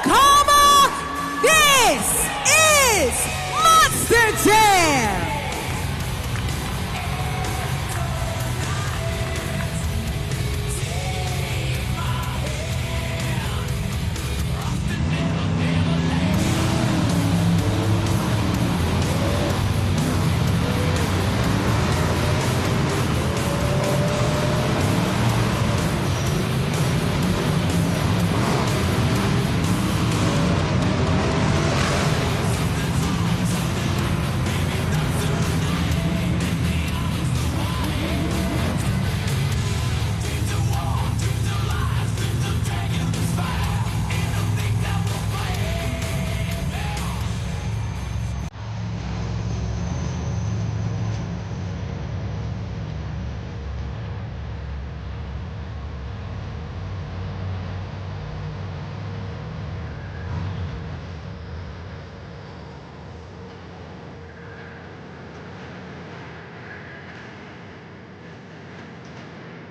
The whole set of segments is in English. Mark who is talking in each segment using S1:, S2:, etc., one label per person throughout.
S1: Tacoma, this is Monster Jam!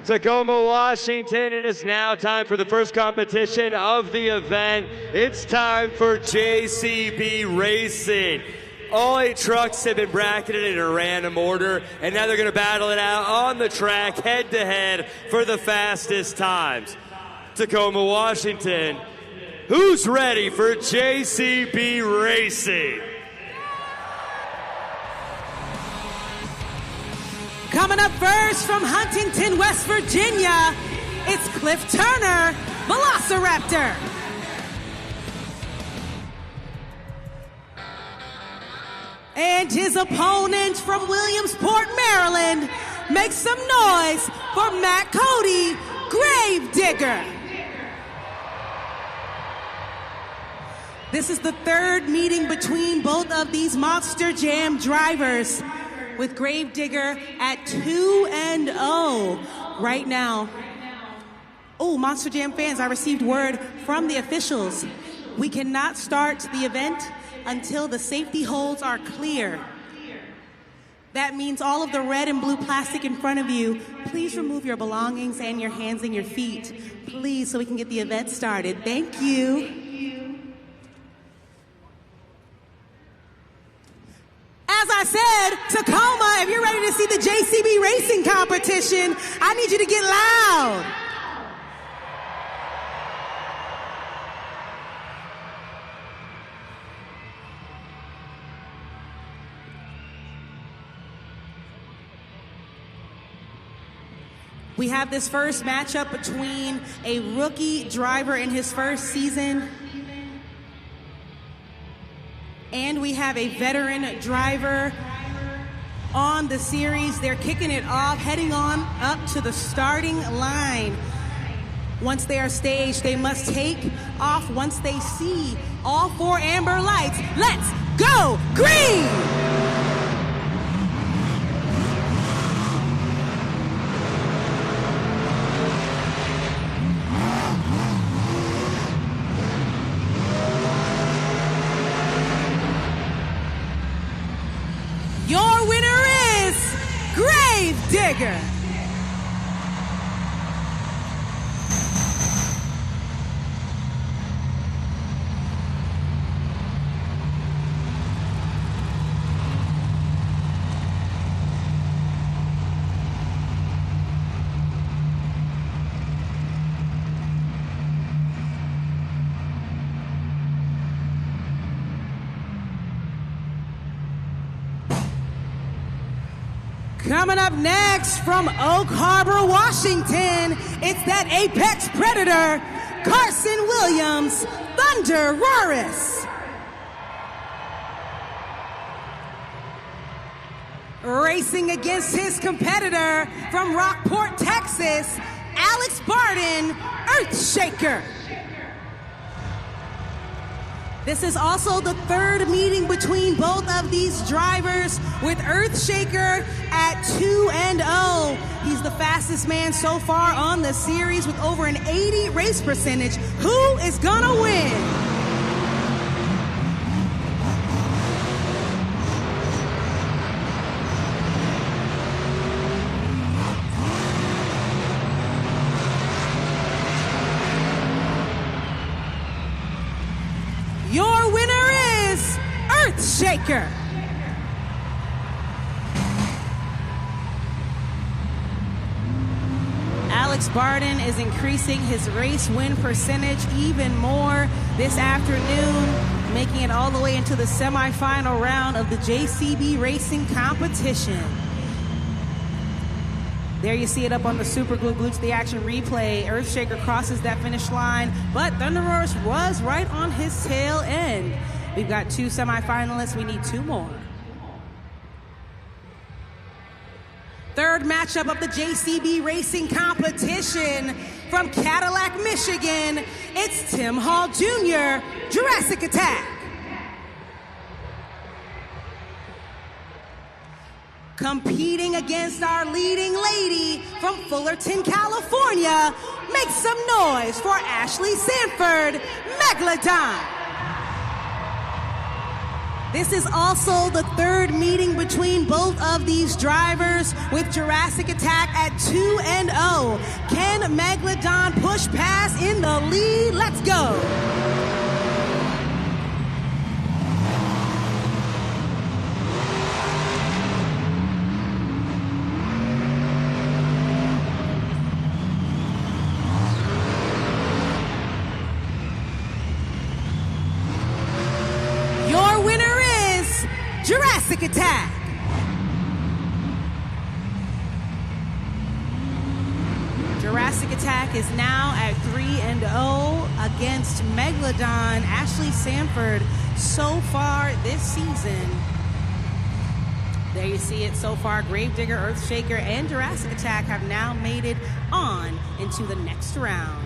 S2: Tacoma, Washington. It is now time for the first competition of the event. It's time for JCB Racing. All 8 trucks have been bracketed in a random order, and now they're going to battle it out on the track, head-to-head, for the fastest times. Tacoma, Washington, who's ready for JCB Racing?
S1: Coming up first from Huntington, West Virginia, it's Cliff Turner, Velociraptor. And his opponent from Williamsport, Maryland, make some noise for Matt Cody, Gravedigger. This is the third meeting between both of these Monster Jam drivers, with Gravedigger at 2-0 right now. Oh, Monster Jam fans, I received word from the officials. We cannot start the event until the safety holds are clear. That means all of the red and blue plastic in front of you, please remove your belongings and your hands and your feet, please, so we can get the event started. Thank you. As I said, Tacoma, if you're ready to see the JCB Racing competition, I need you to get loud. We have this first matchup between a rookie driver in his first season, and we have a veteran driver on the series. They're kicking it off, heading on up to the starting line. Once they are staged, they must take off once they see all 4 amber lights. Let's go green! Your winner is Gravedigger. Coming up next from Oak Harbor, Washington, it's that apex predator, Carson Williams, Thunder Roarus. Racing against his competitor from Rockport, Texas, Alex Barton, Earthshaker. This is also the third meeting between both of these drivers, with Earthshaker at 2-0. He's the fastest man so far on the series with over an 80 race percentage. Who is gonna win? Earthshaker. Alex Barton is increasing his race win percentage even more this afternoon, making it all the way into the semifinal round of the JCB Racing competition. There you see it up on the Super Glue to the Action replay. Earthshaker crosses that finish line, but Roarus was right on his tail end. We've got 2 semifinalists. We need 2 more. Third matchup of the JCB Racing competition from Cadillac, Michigan. It's Tim Hall Jr., Jurassic Attack. Competing against our leading lady from Fullerton, California. Make some noise for Ashley Sanford, Megalodon. This is also the third meeting between both of these drivers, with Jurassic Attack at 2-0. Can Megalodon push past in the lead? Let's go. Jurassic Attack. Jurassic Attack is now at 3-0 against Megalodon. Ashley Sanford so far this season. There you see it so far. Gravedigger, Earthshaker, and Jurassic Attack have now made it on into the next round.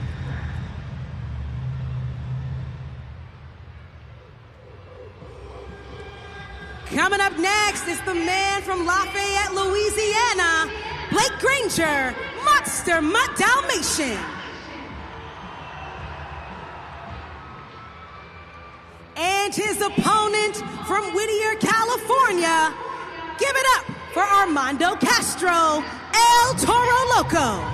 S1: Coming up next is the man from Lafayette, Louisiana, Blake Granger, Monster Mutt Dalmatian. And his opponent from Whittier, California, give it up for Armando Castro, El Toro Loco.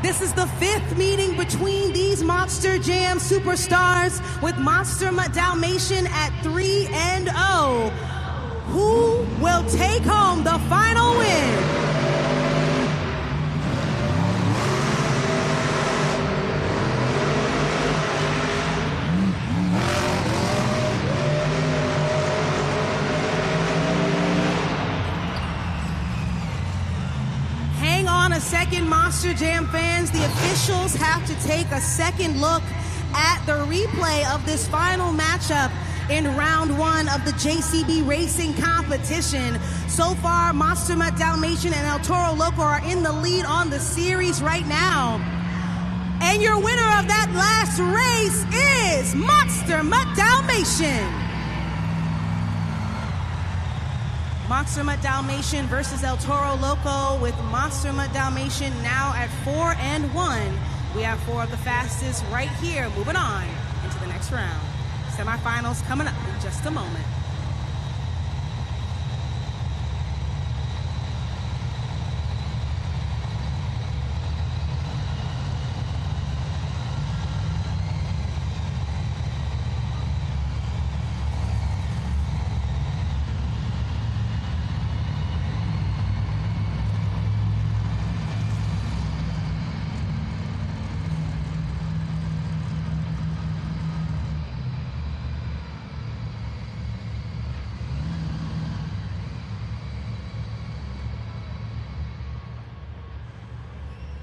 S1: This is the 5th meeting between these Monster Jam superstars, with Monster Mutt Dalmatian at 3-0. Who will take home the final win? Hang on a second, Monster Jam fans. The officials have to take a second look at the replay of this final matchup in round 1 of the JCB Racing competition. So far, Monster Mutt Dalmatian and El Toro Loco are in the lead on the series right now. And your winner of that last race is Monster Mutt Dalmatian. Monster Mutt Dalmatian versus El Toro Loco, with Monster Mutt Dalmatian now at 4-1. We have 4 of the fastest right here, moving on into the next round. Semifinals coming up in just a moment.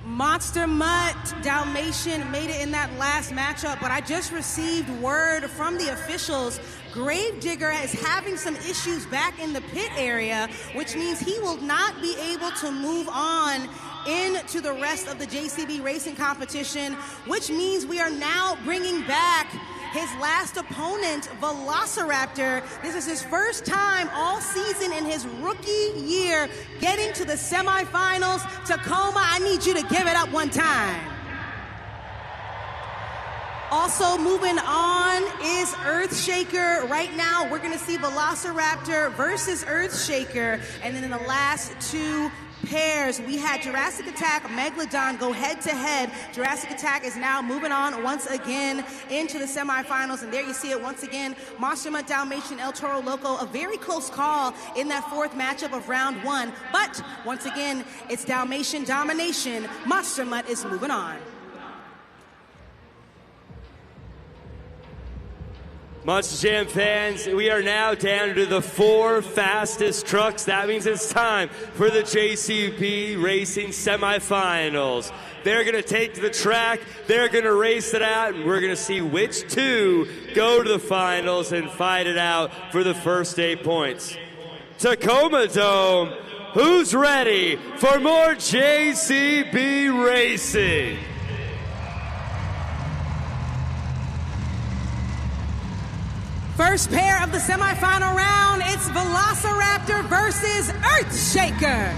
S1: Monster Mutt Dalmatian made it in that last matchup, but I just received word from the officials. Gravedigger is having some issues back in the pit area, which means he will not be able to move on into the rest of the JCB Racing competition, which means we are now bringing back his last opponent, Velociraptor. This is his first time all season in his rookie year getting to the semifinals. Tacoma, I need you to give it up one time. Also moving on is Earthshaker. Right now, we're gonna see Velociraptor versus Earthshaker. And then in the last 2 pairs. We had Jurassic Attack, Megalodon go head-to-head. Jurassic Attack is now moving on once again into the semifinals, and there you see it once again. Monster Mutt Dalmatian, El Toro Loco, a very close call in that fourth matchup of round one. But once again, it's Dalmatian domination. Monster Mutt is moving on.
S2: Monster Jam fans, we are now down to the 4 fastest trucks. That means it's time for the JCB Racing semifinals. They're going to take to the track, they're going to race it out, and we're going to see which 2 go to the finals and fight it out for the first 8 points. Tacoma Dome, who's ready for more JCB Racing?
S1: First pair of the semifinal round, it's Velociraptor versus Earthshaker.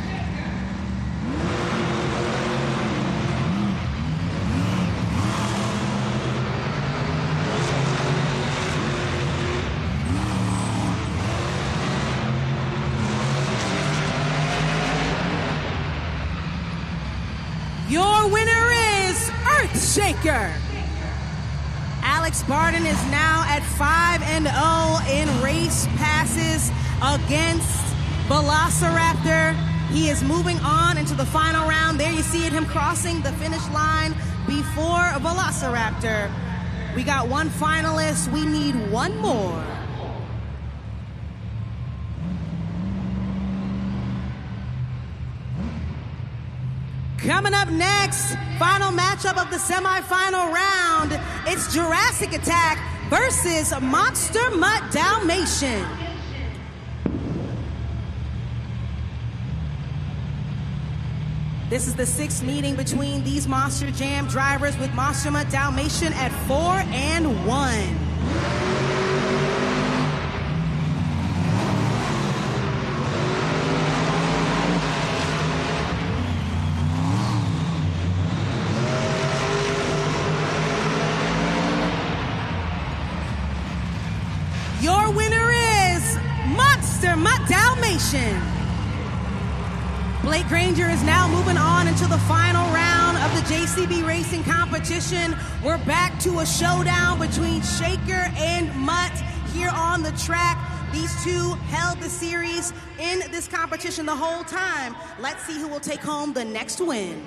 S1: Your winner is Earthshaker. Alex Barton is now at 5-0 in race passes against Velociraptor. He is moving on into the final round. There you see it, him crossing the finish line before Velociraptor. We got 1 finalist. We need 1 more. Coming up next, final matchup of the semifinal round, it's Jurassic Attack versus Monster Mutt Dalmatian. This is the 6th meeting between these Monster Jam drivers, with Monster Mutt Dalmatian at 4-1. Your winner is Monster Mutt Dalmatian. Blake Granger is now moving on into the final round of the JCB Racing competition. We're back to a showdown between Shaker and Mutt here on the track. These 2 held the series in this competition the whole time. Let's see who will take home the next win.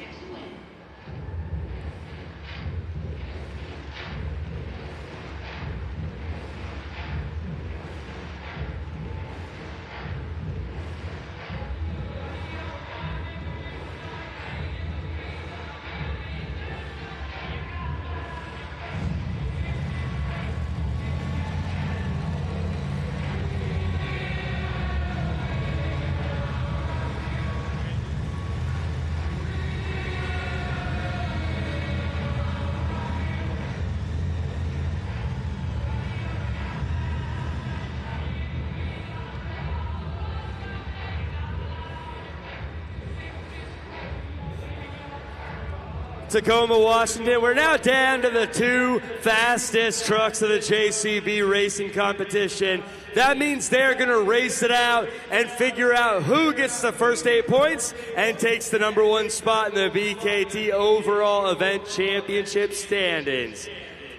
S2: Tacoma, Washington. We're now down to the 2 fastest trucks of the JCB Racing competition. That means they're going to race it out and figure out who gets the first 8 points and takes the #1 spot in the BKT overall event championship standings.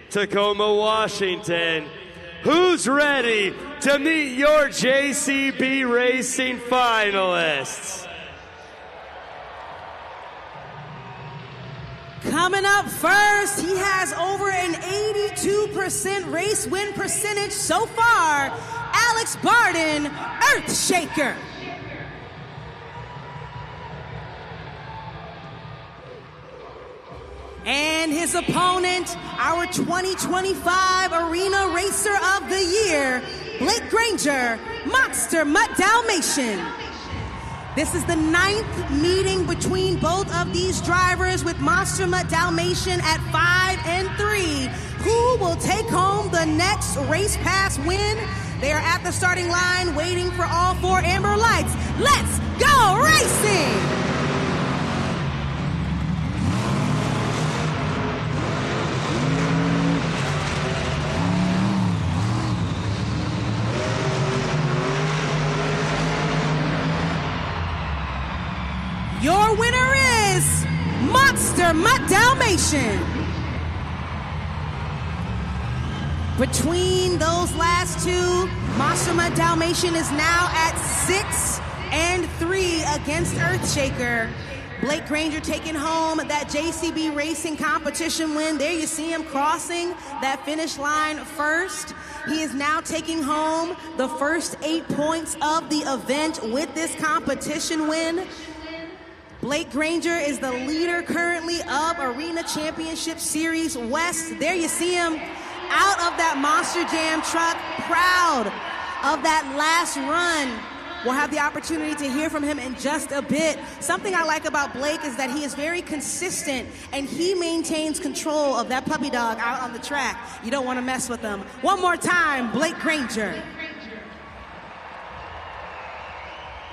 S2: Tacoma, Washington. Who's ready to meet your JCB Racing finalists?
S1: Coming up first, he has over an 82% race win percentage so far. Alex Barton, Earthshaker. And his opponent, our 2025 Arena Racer of the Year, Blake Granger, Monster Mutt Dalmatian. This is the 9th meeting between both of these drivers, with Monster Mutt Dalmatian at 5-3. Who will take home the next race pass win? They are at the starting line waiting for all 4 amber lights. Let's go racing! Mutt Dalmatian. Between those last two, Monster Mutt Dalmatian is now at 6-3 against Earthshaker. Blake Granger taking home that JCB Racing competition win. There you see him crossing that finish line first. He is now taking home the first 8 points of the event with this competition win. Blake Granger is the leader currently of Arena Championship Series West. There you see him out of that Monster Jam truck, proud of that last run. We'll have the opportunity to hear from him in just a bit. Something I like about Blake is that he is very consistent and he maintains control of that puppy dog out on the track. You don't want to mess with him. One more time, Blake Granger.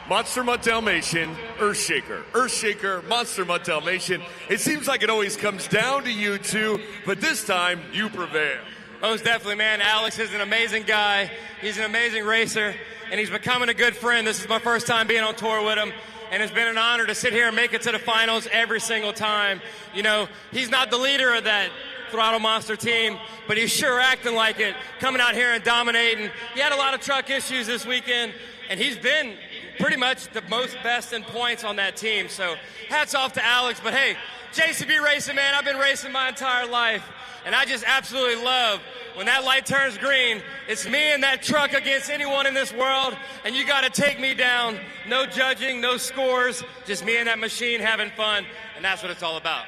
S3: Monster Mutt Dalmatian, Earthshaker. Earthshaker, Monster Mutt Dalmatian. It seems like it always comes down to you two, but this time you prevail.
S4: Most definitely, man. Alex is an amazing guy. He's an amazing racer, and he's becoming a good friend. This is my first time being on tour with him, and it's been an honor to sit here and make it to the finals every single time. You know, he's not the leader of that Throttle Monster team, but he's sure acting like it, coming out here and dominating. He had a lot of truck issues this weekend, and he's been pretty much the most best in points on that team. So hats off to Alex. But hey, JCB Racing, man, I've been racing my entire life, and I just absolutely love when that light turns green. It's me and that truck against anyone in this world, and you got to take me down. No judging, no scores, just me and that machine having fun, and that's what it's all about.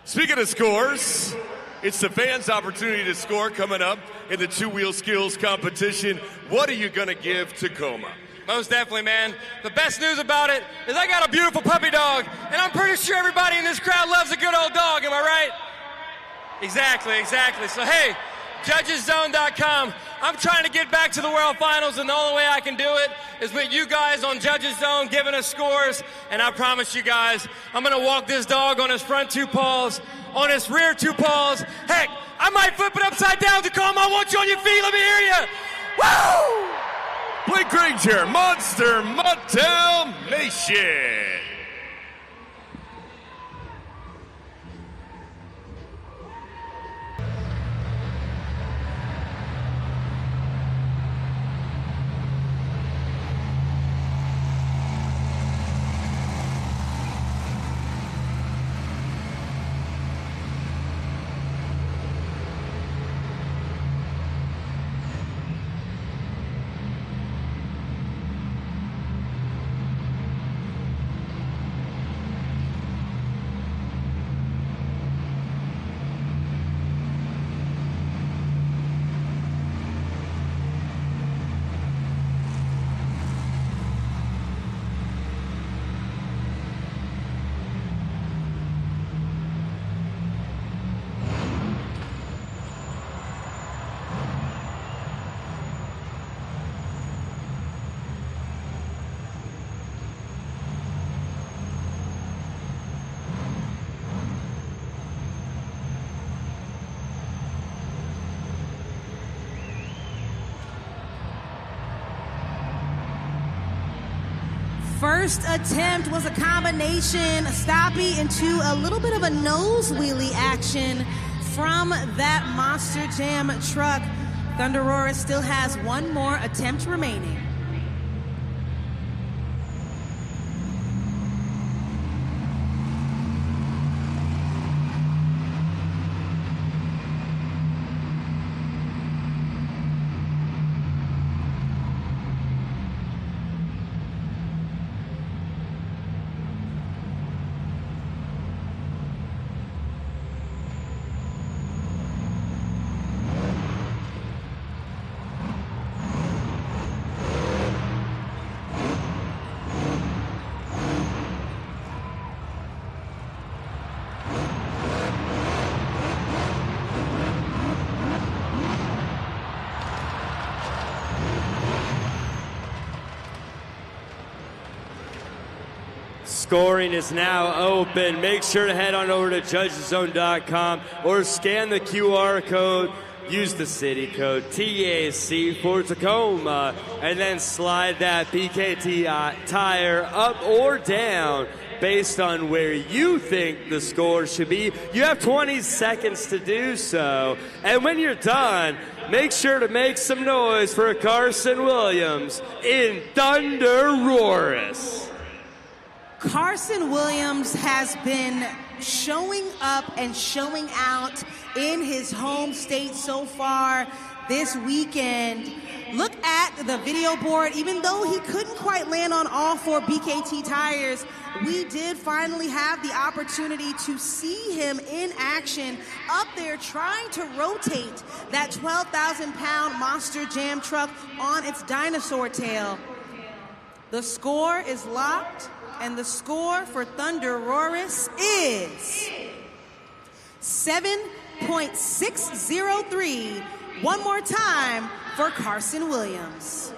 S3: Speaking of scores, it's the fans' opportunity to score coming up in the two-wheel skills competition. What are you going to give Tacoma?
S4: Most definitely, man. The best news about it is I got a beautiful puppy dog, and I'm pretty sure everybody in this crowd loves a good old dog, am I right? Exactly. So hey, JudgesZone.com. I'm trying to get back to the World Finals, and the only way I can do it is with you guys on Judges Zone giving us scores, and I promise you guys, I'm going to walk this dog on his front two paws, on his rear two paws. Heck, I might flip it upside down, Tacoma. I want you on your feet. Let me hear you. Woo!
S3: Blake Granger, Monster Mutt Dalmatian.
S1: First attempt was a combination stoppie into a little bit of a nose wheelie action from that Monster Jam truck. Thunder Roarus still has one more attempt remaining.
S2: Scoring is now open. Make sure to head on over to JudgesZone.com or scan the QR code. Use the city code TAC for Tacoma and then slide that BKT tire up or down based on where you think the score should be. You have 20 seconds to do so. And when you're done, make sure to make some noise for Carson Williams in Thunder Roarus.
S1: Carson Williams has been showing up and showing out in his home state so far this weekend. Look at the video board. Even though he couldn't quite land on all 4 BKT tires, we did finally have the opportunity to see him in action up there trying to rotate that 12,000-pound Monster Jam truck on its dinosaur tail. The score is locked, and the score for Thunder Roarus is 7.603. One more time for Carson Williams.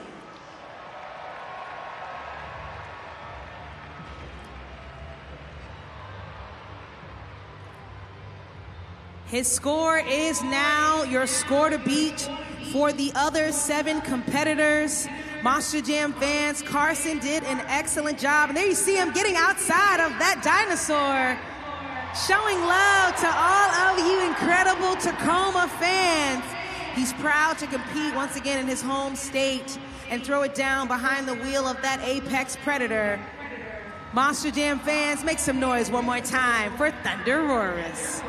S1: His score is now your score to beat for the other 7 competitors. Monster Jam fans, Carson did an excellent job. And there you see him getting outside of that dinosaur, showing love to all of you incredible Tacoma fans. He's proud to compete once again in his home state and throw it down behind the wheel of that apex predator. Monster Jam fans, make some noise one more time for Thunder Roarus.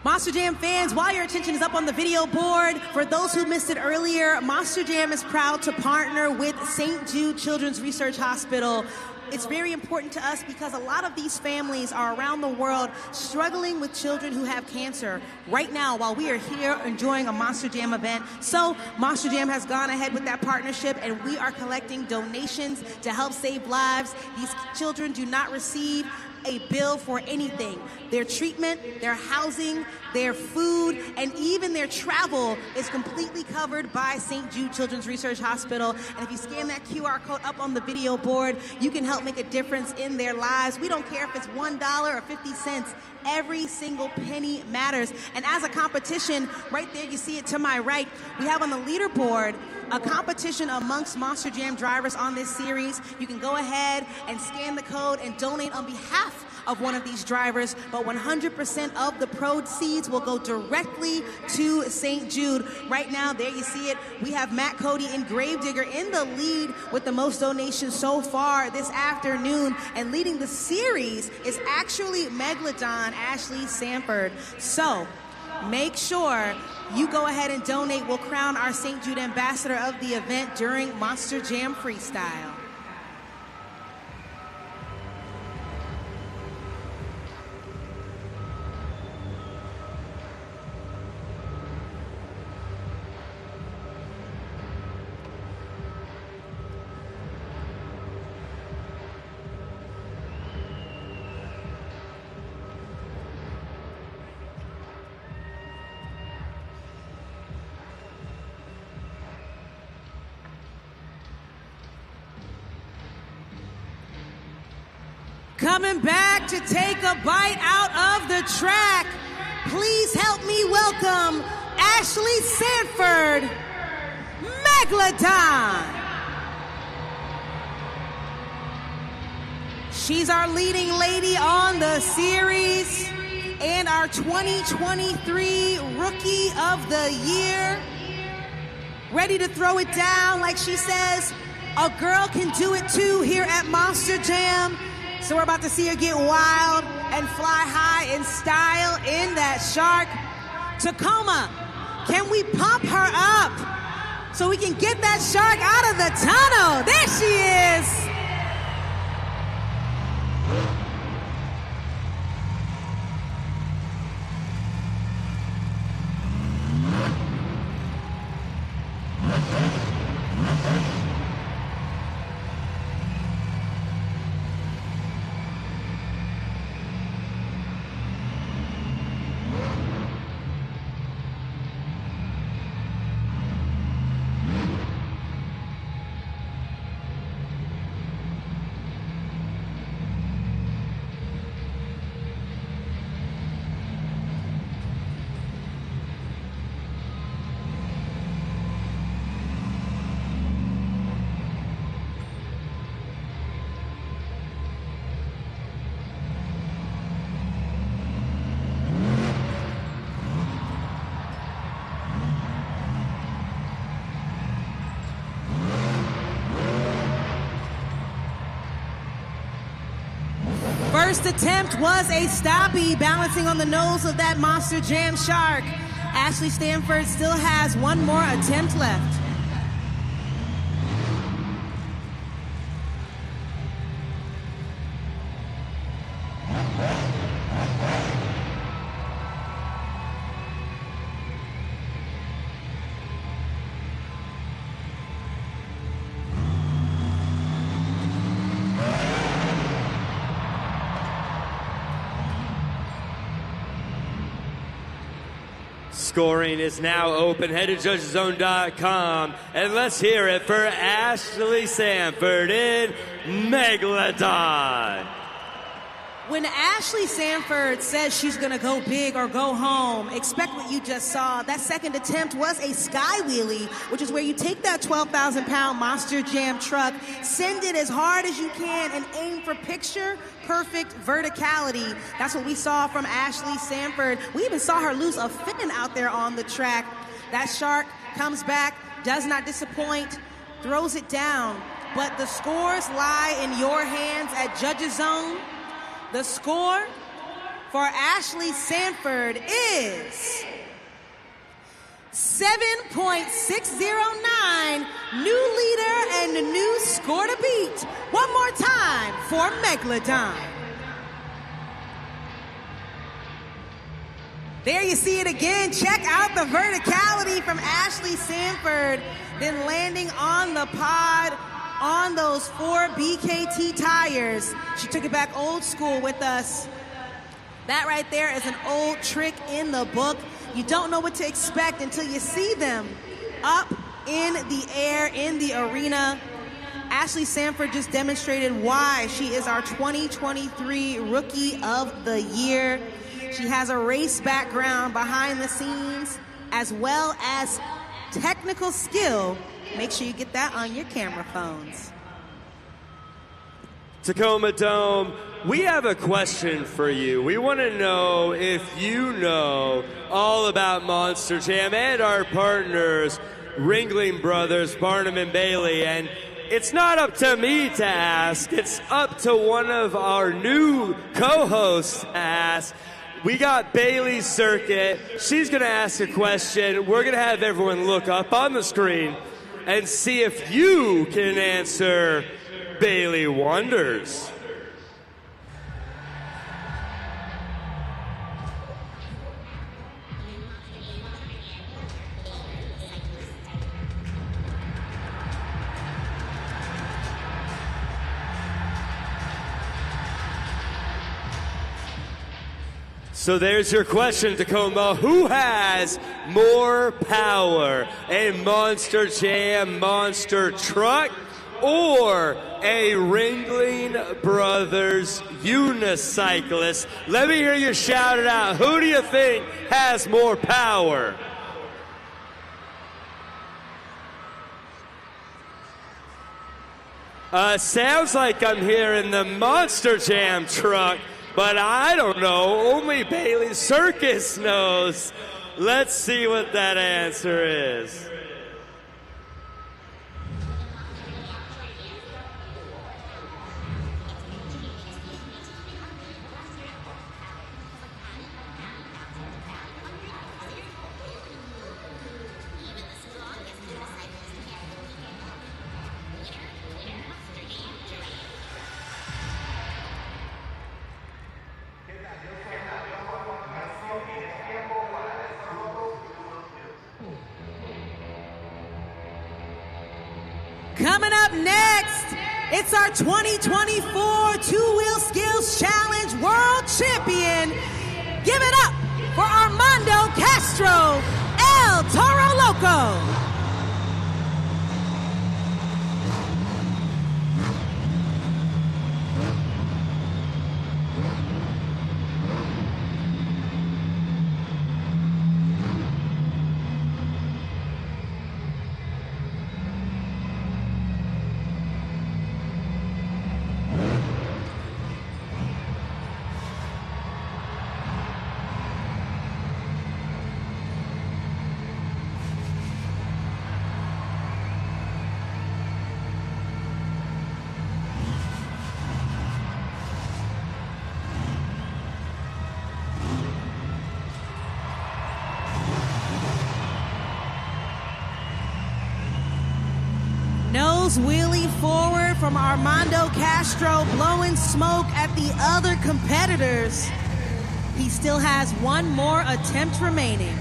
S1: Monster Jam fans, while your attention is up on the video board, for those who missed it earlier, Monster Jam is proud to partner with St. Jude Children's Research Hospital. It's very important to us because a lot of these families are around the world struggling with children who have cancer right now while we are here enjoying a Monster Jam event. So Monster Jam has gone ahead with that partnership, and we are collecting donations to help save lives. These children do not receive a bill for anything. Their treatment, their housing, their food, and even their travel is completely covered by St. Jude Children's Research Hospital. And if you scan that QR code up on the video board, you can help make a difference in their lives. We don't care if it's $1 or 50 cents. Every single penny matters. And as a competition, right there, you see it to my right, we have on the leaderboard a competition amongst Monster Jam drivers on this series. You can go ahead and scan the code and donate on behalf of one of these drivers, but 100% of the proceeds will go directly to St. Jude. Right now, there you see it, we have Matt Cody and Gravedigger in the lead with the most donations so far this afternoon, and leading the series is actually Megalodon Ashley Sanford. So make sure you go ahead and donate. We'll crown our St. Jude ambassador of the event during Monster Jam Freestyle. Coming back to take a bite out of the track, please help me welcome Ashley Sanford, Megalodon. She's our leading lady on the series and our 2023 Rookie of the Year. Ready to throw it down, like she says, a girl can do it too here at Monster Jam. So we're about to see her get wild and fly high in style in that shark. Tacoma, can we pump her up so we can get that shark out of the tunnel? There she is. first attempt was a stoppie, balancing on the nose of that Monster Jam shark. Ashley Stanford still has one more attempt left.
S2: Scoring is now open. Head to judgeszone.com and let's hear it for Ashley Sanford in Megalodon.
S1: When Ashley Sanford says she's gonna go big or go home, expect what you just saw. That second attempt was a sky wheelie, which is where you take that 12,000-pound Monster Jam truck, send it as hard as you can, and aim for picture-perfect verticality. That's what we saw from Ashley Sanford. We even saw her lose a fin out there on the track. That shark comes back, does not disappoint, throws it down. But the scores lie in your hands at Judges Zone. The score for Ashley Sanford is 7.609, new leader and a new score to beat. One more time for Megalodon. There you see it again. Check out the verticality from Ashley Sanford, then landing on the pod on those 4 BKT tires. She took it back old school with us. That right there is an old trick in the book. You don't know what to expect until you see them up in the air, in the arena. Ashley Sanford just demonstrated why she is our 2023 Rookie of the Year. She has a race background behind the scenes as well as technical skill. Make sure you get that on your camera phones.
S2: Tacoma Dome, we have a question for you. We want to know if you know all about Monster Jam and our partners, Ringling Brothers, Barnum and Bailey. And it's not up to me to ask. It's up to one of our new co-hosts to ask. We got Bailey Circuit. She's going to ask a question. We're going to have everyone look up on the screen and see if you can answer Bailey Wonders. So there's your question, Tacoma. Who has more power? A Monster Jam monster truck or a Ringling Brothers unicyclist? Let me hear you shout it out. Who do you think has more power? Sounds like I'm hearing the Monster Jam truck. But I don't know. Only Bailey Circus knows. Let's see what that answer is.
S1: Coming up next, it's our 2024 Two-Wheel Skills Challenge World Champion. Give it up for Armando Castro, El Toro Loco. nose wheelie forward from Armando Castro, blowing smoke at the other competitors. He still has one more attempt remaining.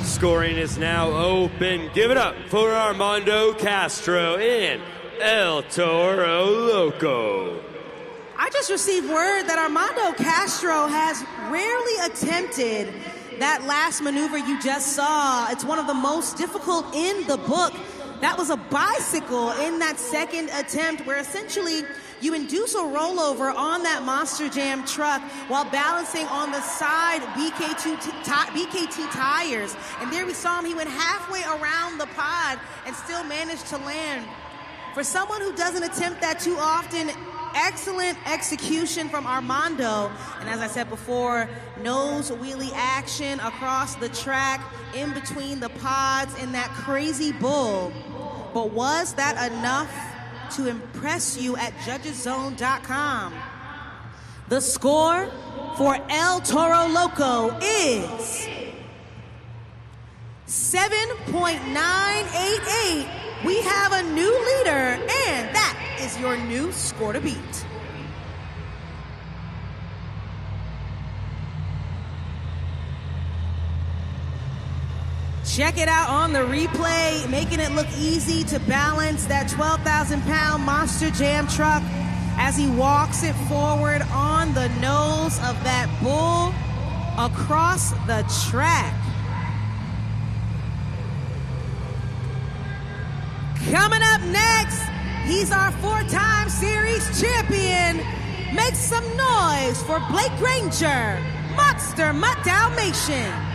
S2: Scoring is now open. Give it up for Armando Castro in El Toro Loco.
S1: I just received word that Armando Castro has rarely attempted that last maneuver you just saw. It's one of the most difficult in the book. That was a bicycle in that second attempt where essentially you induce a rollover on that Monster Jam truck while balancing on the side BKT tires. And there we saw him, he went halfway around the pod and still managed to land. For someone who doesn't attempt that too often, excellent execution from Armando. And as I said before, nose wheelie action across the track in between the pods in that crazy bull. But was that enough to impress you at judgeszone.com? The score for El Toro Loco is 7.988. We have a new leader, and that is your new score to beat. Check it out on the replay, making it look easy to balance that 12,000-pound Monster Jam truck as he walks it forward on the nose of that bull across the track. Coming up next, he's our four-time series champion. Make some noise for Blake Granger, Monster Mutt Dalmatian.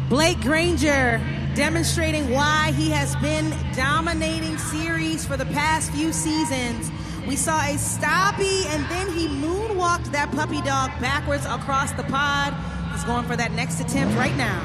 S1: Blake Granger demonstrating why he has been dominating series for the past few seasons. We saw a stoppie and then he moonwalked that puppy dog backwards across the pod. He's going for that next attempt right now.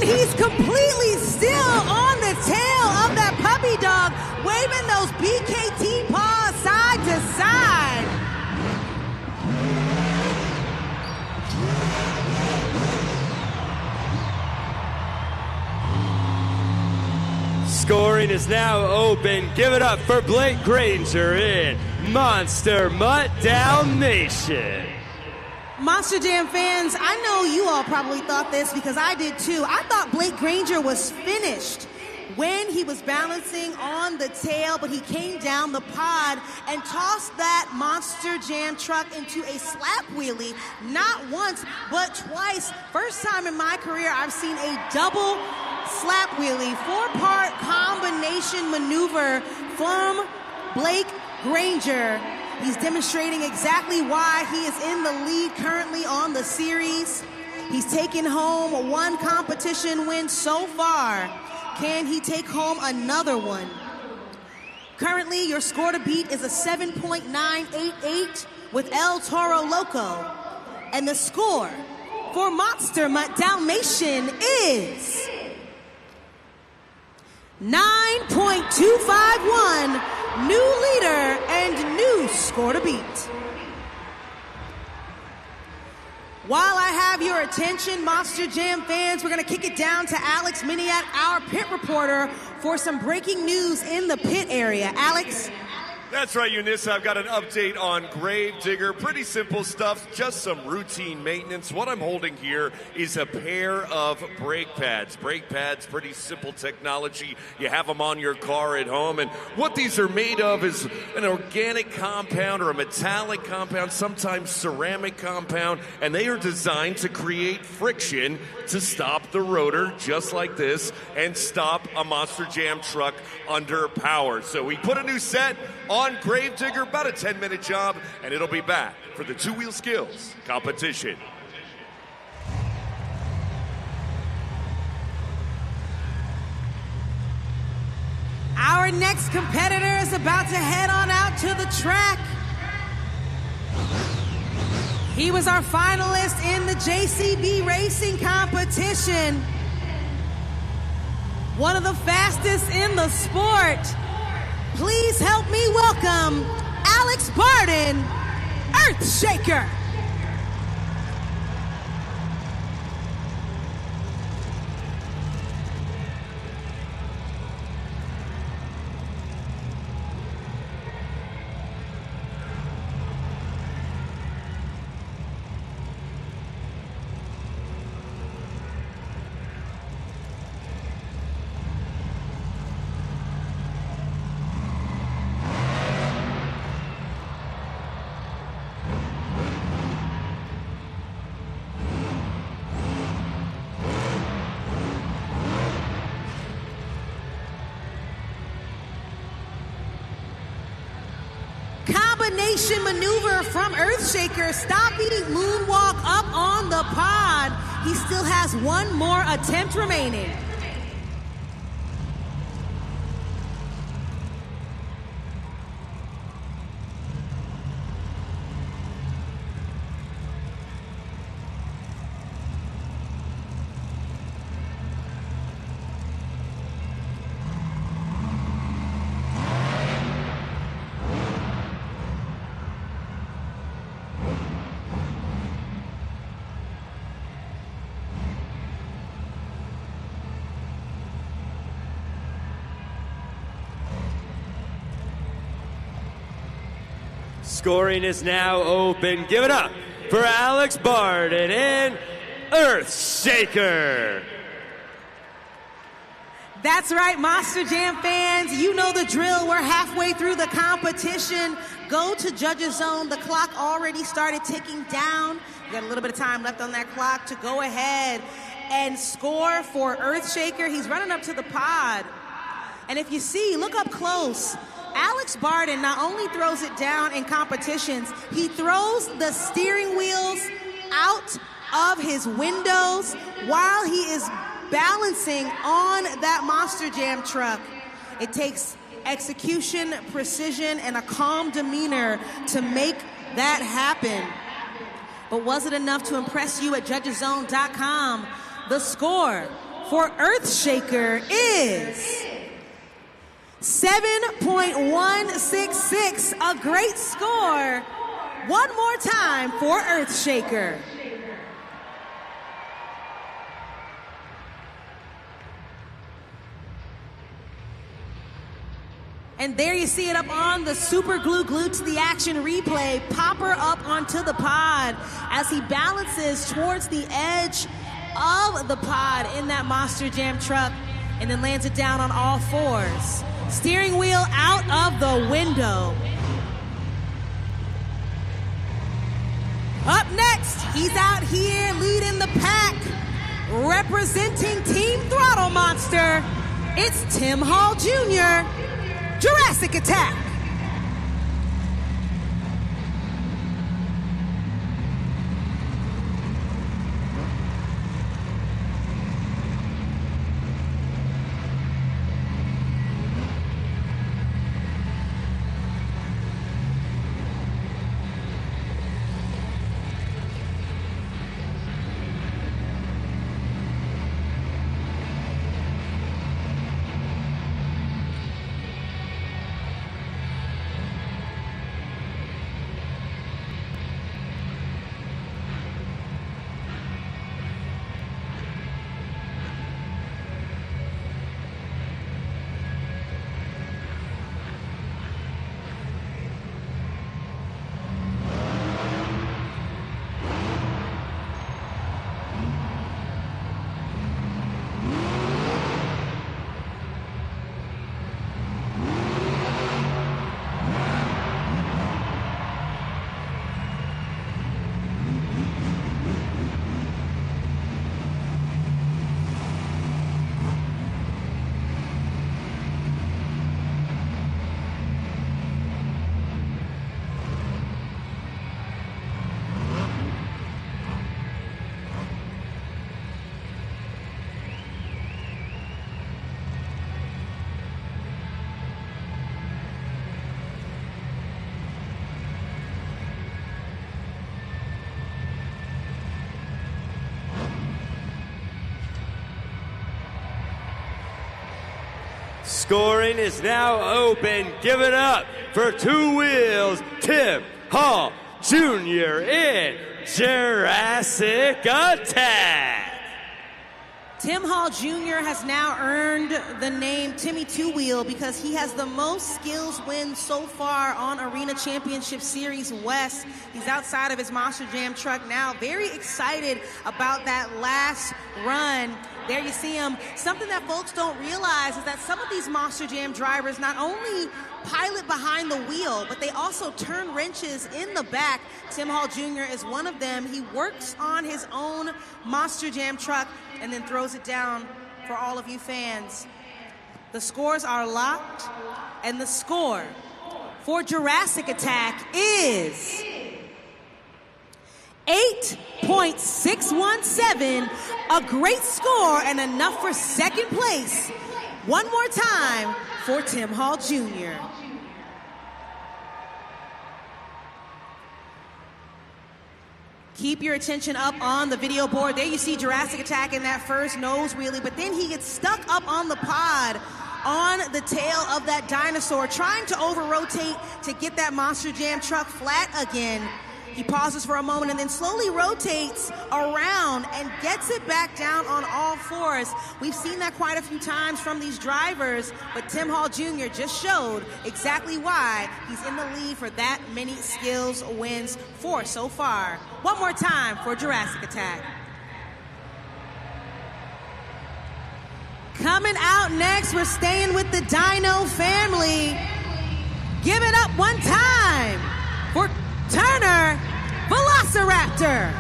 S1: He's completely still on the tail of that puppy dog, waving those BKT paws side to side.
S2: Scoring is now open. Give it up for Blake Granger in Monster Mutt Dalmatian.
S1: Monster Jam fans, I know you all probably thought this because I did too. I thought Blake Granger was finished when he was balancing on the tail, but he came down the pod and tossed that Monster Jam truck into a slap wheelie, not once, but twice. First time in my career I've seen a double slap wheelie, four-part combination maneuver from Blake Granger. He's demonstrating exactly why he is in the lead currently on the series. He's taken home one competition win so far. Can he take home another one? Currently, your score to beat is a 7.988 with El Toro Loco. And the score for Monster Mutt Dalmatian is 9.251, new leader and new score to beat. While I have your attention, Monster Jam fans, we're going to kick it down to Alex Miniat, our pit reporter, for some breaking news in the pit area. Alex?
S3: That's right, Eunice. I've got an update on Gravedigger. Pretty simple stuff, just some routine maintenance. What I'm holding here is a pair of brake pads. Brake pads, pretty simple technology. You have them on your car at home. And what these are made of is an organic compound or a metallic compound, sometimes ceramic compound. And they are designed to create friction to stop the rotor, just like this, and stop a Monster Jam truck under power. So we put a new set on Gravedigger, about a 10-minute job, and it'll be back for the two-wheel skills competition.
S1: Our next competitor is about to head on out to the track. He was our finalist in the JCB racing competition. One of the fastest in the sport. Please help me welcome Alex Barton, Earthshaker. Combination maneuver from Earthshaker, stopping moonwalk up on the pod. He still has one more attempt remaining.
S2: Scoring is now open. Give it up for Alex Barton and Earthshaker.
S1: That's right, Monster Jam fans. You know the drill. We're halfway through the competition. Go to Judges Zone. The clock already started ticking down. You got a little bit of time left on that clock to go ahead and score for Earthshaker. He's running up to the pod. And if you see, look up close. Alex Barton not only throws it down in competitions, he throws the steering wheels out of his windows while he is balancing on that Monster Jam truck. It takes execution, precision, and a calm demeanor to make that happen. But was it enough to impress you at JudgesZone.com? The score for Earthshaker is 7.166, a great score. One more time for Earthshaker. And there you see it up on the super glued to the action replay. Popper up onto the pod as he balances towards the edge of the pod in that Monster Jam truck and then lands it down on all fours. Steering wheel out of the window. Up next, he's out here leading the pack, representing Team Throttle Monster. It's Tim Hall Jr., Jurassic Attack.
S2: Scoring is now open. Give it up for Two Wheels, Tim Hall Jr. in Jurassic Attack.
S1: Tim Hall Jr. has now earned the name Timmy Two Wheel because he has the most skills wins so far on Arena Championship Series West. He's outside of his Monster Jam truck now. Very excited about that last run. There you see him. Something that folks don't realize is that some of these Monster Jam drivers not only pilot behind the wheel, but they also turn wrenches in the back. Tim Hall Jr. is one of them. He works on his own Monster Jam truck and then throws it down for all of you fans. The scores are locked, and the score for Jurassic Attack is 8.617, a great score and enough for second place. One more time for Tim Hall Jr. Keep your attention up on the video board. There you see Jurassic Attack in that first nose wheelie, but then he gets stuck up on the pod on the tail of that dinosaur, trying to over-rotate to get that Monster Jam truck flat again. He pauses for a moment and then slowly rotates around and gets it back down on all fours. We've seen that quite a few times from these drivers, but Tim Hall Jr. just showed exactly why he's in the lead for that many skills wins for so far. One more time for Jurassic Attack. Coming out next, we're staying with the Dino family. Give it up one time for Turner Velociraptor.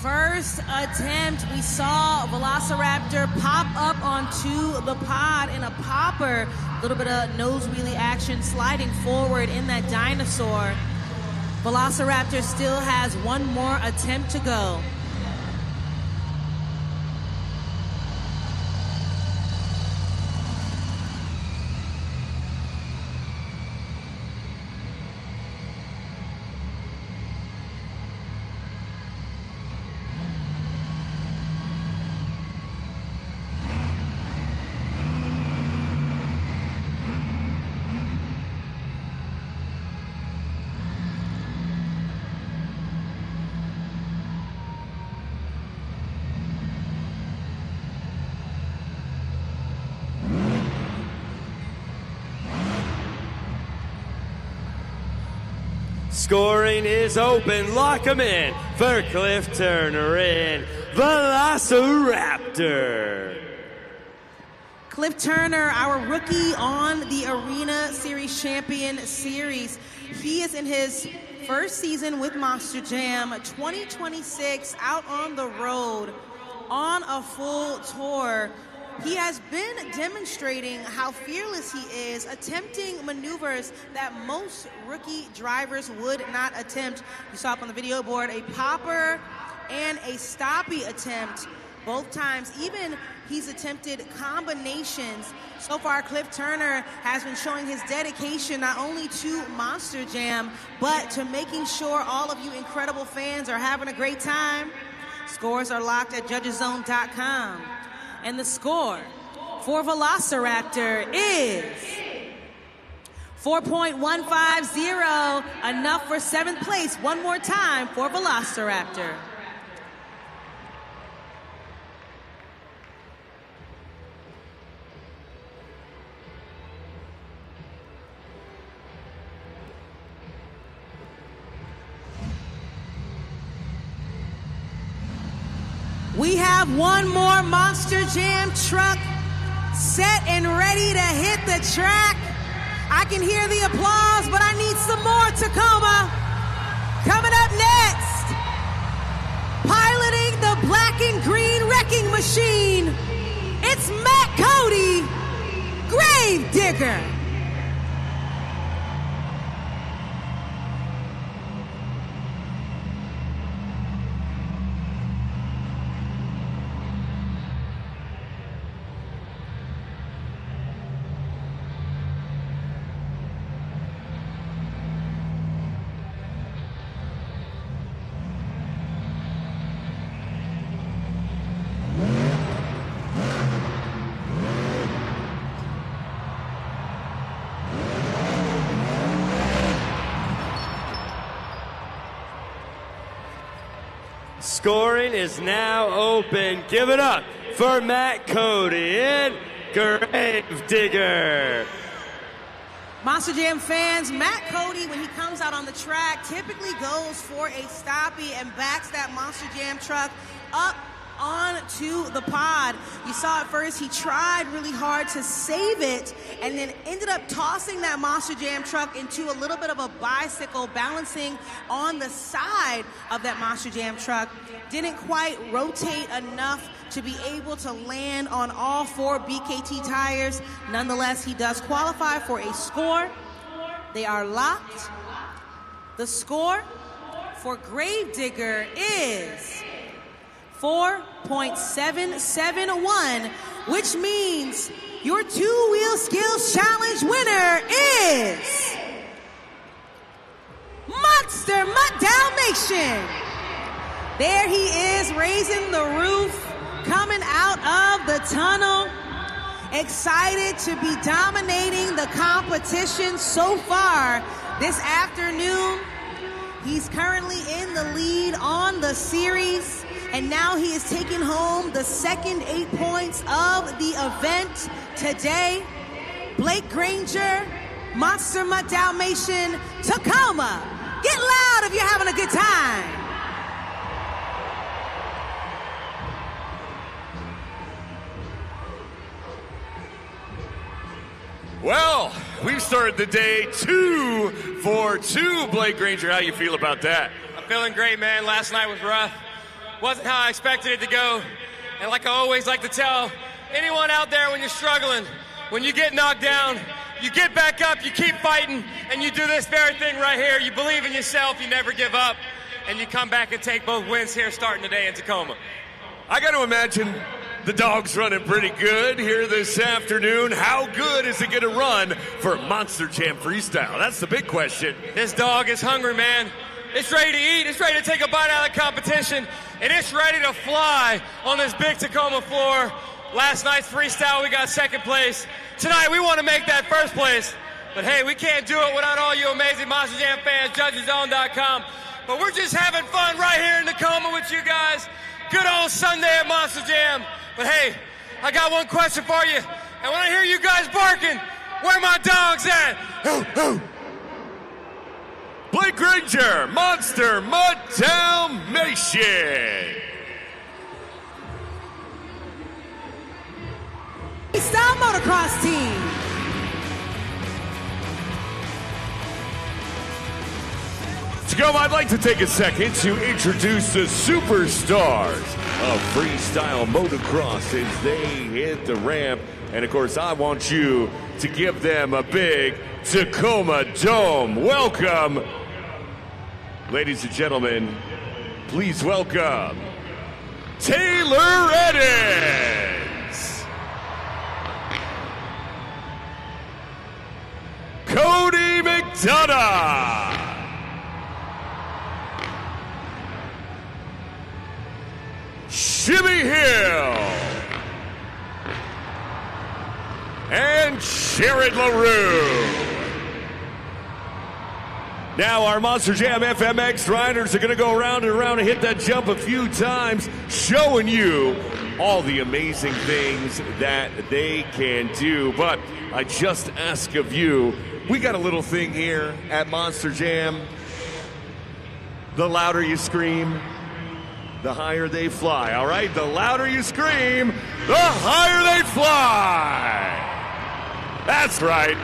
S1: First attempt, we saw Velociraptor pop up onto the pod in a popper. A little bit of nose wheelie action sliding forward in that dinosaur. Velociraptor still has one more attempt to go.
S2: Scoring is open. Lock him in for Cliff Turner in Velociraptor.
S1: Cliff Turner, our rookie on the Arena Series Champion Series. He is in his first season with Monster Jam, 2026, out on the road on a full tour. He has been demonstrating how fearless he is, attempting maneuvers that most rookie drivers would not attempt. You saw up on the video board a popper and a stoppie attempt both times. Even he's attempted combinations. So far, Cliff Turner has been showing his dedication not only to Monster Jam, but to making sure all of you incredible fans are having a great time. Scores are locked at judgeszone.com. And the score for Velociraptor is 4.150, enough for seventh place. One more time for Velociraptor. We have one more Monster Jam truck set and ready to hit the track. I can hear the applause, but I need some more Tacoma. Coming up next, piloting the black and green wrecking machine, it's Matt Cody, Grave Digger.
S2: Scoring is now open. Give it up for Matt Cody and Grave Digger.
S1: Monster Jam fans, Matt Cody, when he comes out on the track, typically goes for a stoppie and backs that Monster Jam truck up onto the pod. You saw it first, he tried really hard to save it and then ended up tossing that Monster Jam truck into a little bit of a bicycle, balancing on the side of that Monster Jam truck. Didn't quite rotate enough to be able to land on all 4 BKT tires. Nonetheless, he does qualify for a score. They are locked. The score for Grave Digger is 4.771, which means your 2-wheel skills challenge winner is Monster Mutt Dalmatian. There he is, raising the roof, coming out of the tunnel, excited to be dominating the competition so far this afternoon. He's currently in the lead on the series, and now he is taking home the second 8 points of the event today. Blake Granger, Monster Mutt Dalmatian, Tacoma. Get loud if you're having a good time.
S3: Well, we've started the day 2 for 2. Blake Granger, how you feel about that?
S4: I'm feeling great, man. Last night was rough. Wasn't how I expected it to go. And like I always like to tell anyone out there, when you're struggling, when you get knocked down, you get back up, you keep fighting, and you do this very thing right here. You believe in yourself, you never give up, and you come back and take both wins here starting today in Tacoma.
S3: I got to imagine the dog's running pretty good here this afternoon. How good is it going to run for Monster Jam Freestyle? That's the big question.
S4: This dog is hungry, man. It's ready to eat. It's ready to take a bite out of the competition, and it's ready to fly on this big Tacoma floor. Last night's freestyle, we got second place. Tonight, we want to make that first place. But hey, we can't do it without all you amazing Monster Jam fans, JudgesZone.com. But we're just having fun right here in Tacoma with you guys. Good old Sunday at Monster Jam. But hey, I got one question for you. And when I hear you guys barking, where my dogs at?
S3: Blake Granger, Monster Mutt Dalmatian.
S1: Freestyle Motocross Team.
S3: Tacoma, I'd like to take a second to introduce the superstars of freestyle motocross as they hit the ramp. And of course, I want you to give them a big Tacoma Dome welcome. Ladies and gentlemen, please welcome Taylor Edens, Cody McDonough, Shimmy Hill, and Jared LaRue. Now our Monster Jam FMX riders are going to go around and around and hit that jump a few times, showing you all the amazing things that they can do. But I just ask of you, we got a little thing here at Monster Jam. The louder you scream, the higher they fly. All right, the louder you scream, the higher they fly. That's right.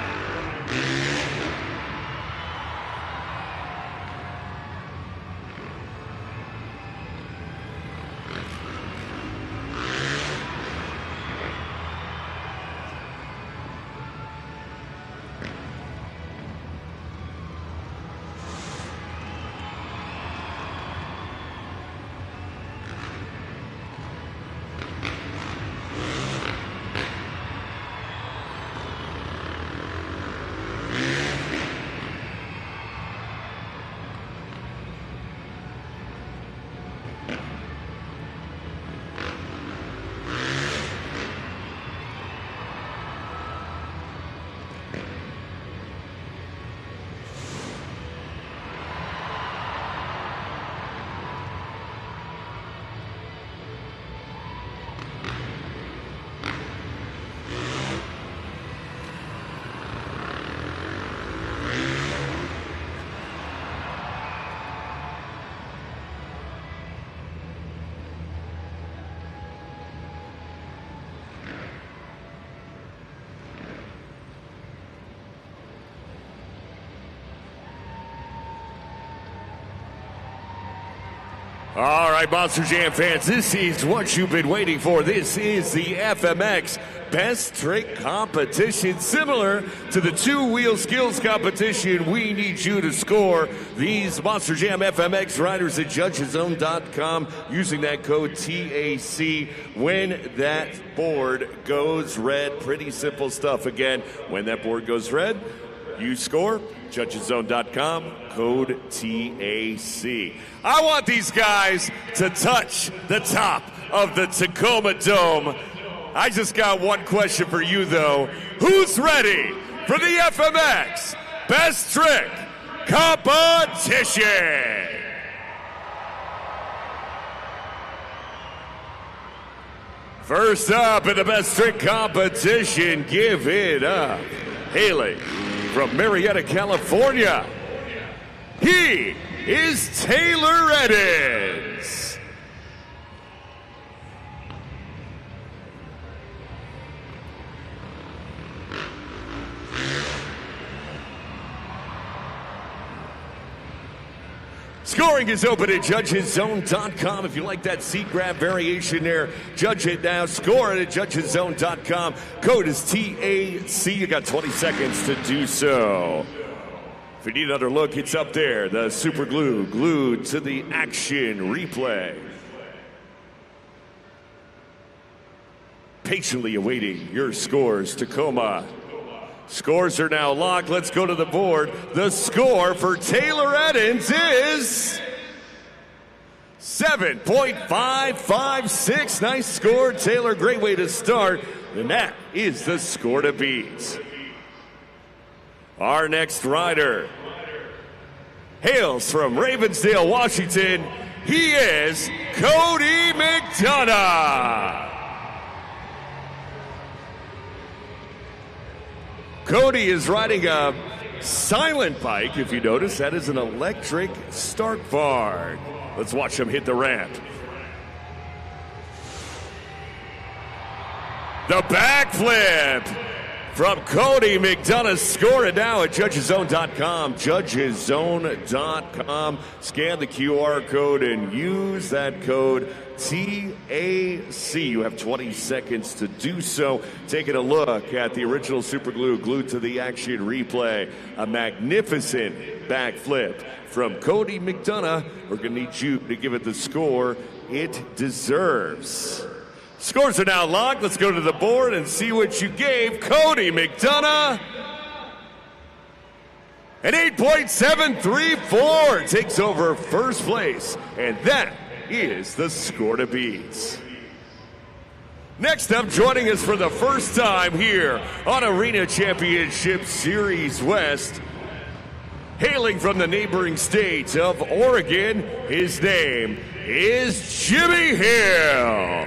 S3: All right, Monster Jam fans, this is what you've been waiting for. This is the FMX Best Trick Competition, similar to the two-wheel skills competition. We need you to score these Monster Jam FMX riders at judgeszone.com using that code TAC when that board goes red. Pretty simple stuff. Again, when that board goes red, you score, judgeszone.com, code TAC. I want these guys to touch the top of the Tacoma Dome. I just got one question for you, though. Who's ready for the FMX Best Trick Competition? First up in the Best Trick Competition, give it up. Hailing from Marietta, California, he is Taylor Edens. Scoring is open at judgeszone.com. If you like that seat grab variation there, judge it now. Score it at judgeszone.com. Code is TAC. You got 20 seconds to do so. If you need another look, it's up there. The super glue glued to the action replay. Patiently awaiting your scores, Tacoma. Scores are now locked. Let's go to the board. The score for Taylor Edens is 7.556. Nice score, Taylor. Great way to start. And that is the score to beat. Our next rider hails from Ravensdale, Washington. He is Cody McDonough. Cody is riding a silent bike. If you notice, that is an electric start bar. Let's watch him hit the ramp. The backflip from Cody McDonough. Score it now at judgeszone.com. Judgeszone.com. Scan the QR code and use that code TAC. You have 20 seconds to do so. Taking a look at the original super glue glued to the action replay. A magnificent backflip from Cody McDonough. We're going to need you to give it the score it deserves. Scores are now locked. Let's go to the board and see what you gave Cody McDonough. An 8.734 takes over first place, and that is the score to beat. Next up, joining us for the first time here on Arena Championship Series West, hailing from the neighboring state of Oregon, his name is Jimmy Hill.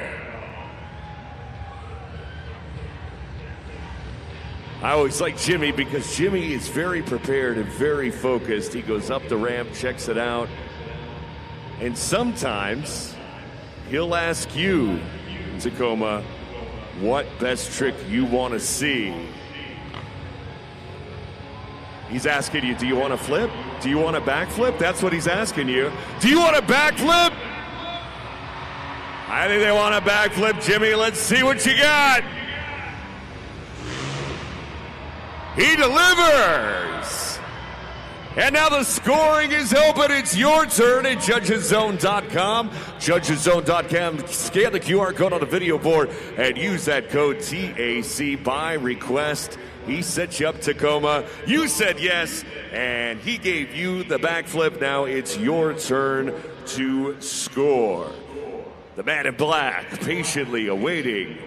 S3: I always like Jimmy because Jimmy is very prepared and very focused. He goes up the ramp, checks it out, and sometimes He'll ask you, Tacoma, what best trick you want to see. He's asking you, do you want to flip? Do you want a backflip? That's what he's asking you. Do you want a backflip? I think they want a backflip, Jimmy. Let's see what you got. He delivers. And now the scoring is open. It's your turn at judgeszone.com. Judgeszone.com. Scan the QR code on the video board and use that code TAC by request. He set you up, Tacoma. You said yes, and he gave you the backflip. Now it's your turn to score. The man in black patiently awaiting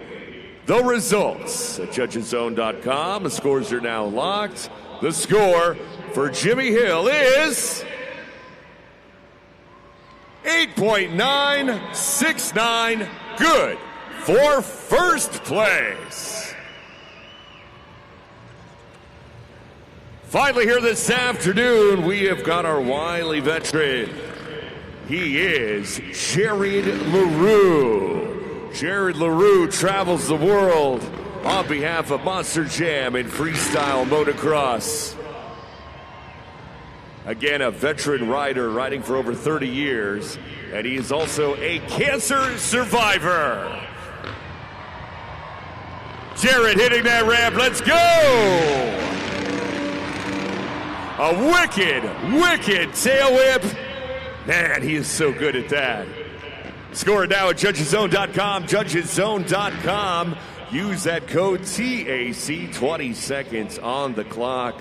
S3: the results at judgeszone.com. The scores are now locked. The score for Jimmy Hill is 8.969. Good for first place. Finally here this afternoon, we have got our wily veteran. He is Jared LaRue. Jared LaRue travels the world on behalf of Monster Jam and Freestyle Motocross. Again, a veteran rider riding for over 30 years, and he is also a cancer survivor. Jared hitting that ramp, let's go! A wicked tail whip. Man, he is so good at that. Score it now at judgeszone.com, judgeszone.com. Use that code TAC, 20 seconds on the clock.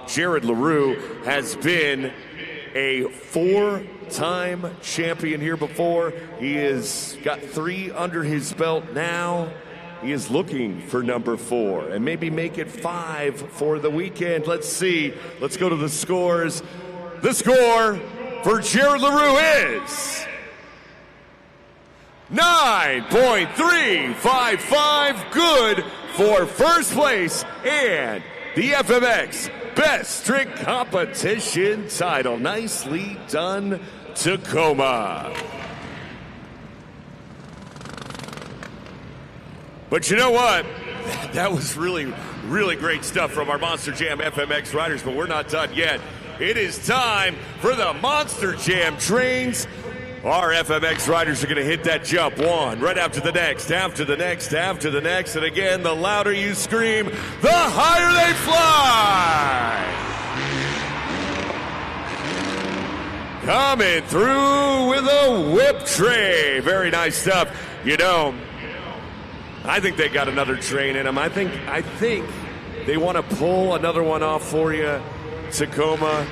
S3: Jared LaRue has been a 4-time champion here before. He has got 3 under his belt now. He is looking for number 4 and maybe make it 5 for the weekend. Let's see. Let's go to the scores. The score for Jared LaRue is 9.355. Good for first place and the FMX Best Trick Competition title. Nicely done, Tacoma. But you know what? That was really great stuff from our Monster Jam FMX riders, but we're not done yet. It is time for the Monster Jam trains. Our FMX riders are going to hit that jump one right after the next, after the next, after the next. And again, the louder you scream, the higher they fly. Coming through with a whip tray. Very nice stuff. You know, I think they got another train in them. I think they want to pull another one off for you, Tacoma.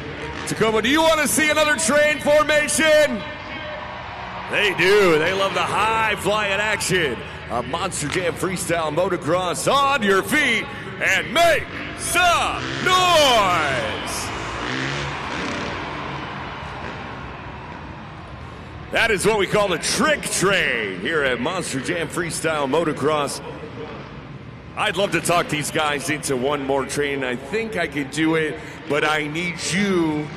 S3: Tacoma, do you want to see another train formation? They do. They love the high flying action. A Monster Jam Freestyle Motocross on your feet and make some noise. That is what we call the trick train here at Monster Jam Freestyle Motocross. I'd love to talk these guys into one more train. I think I can do it, but I need you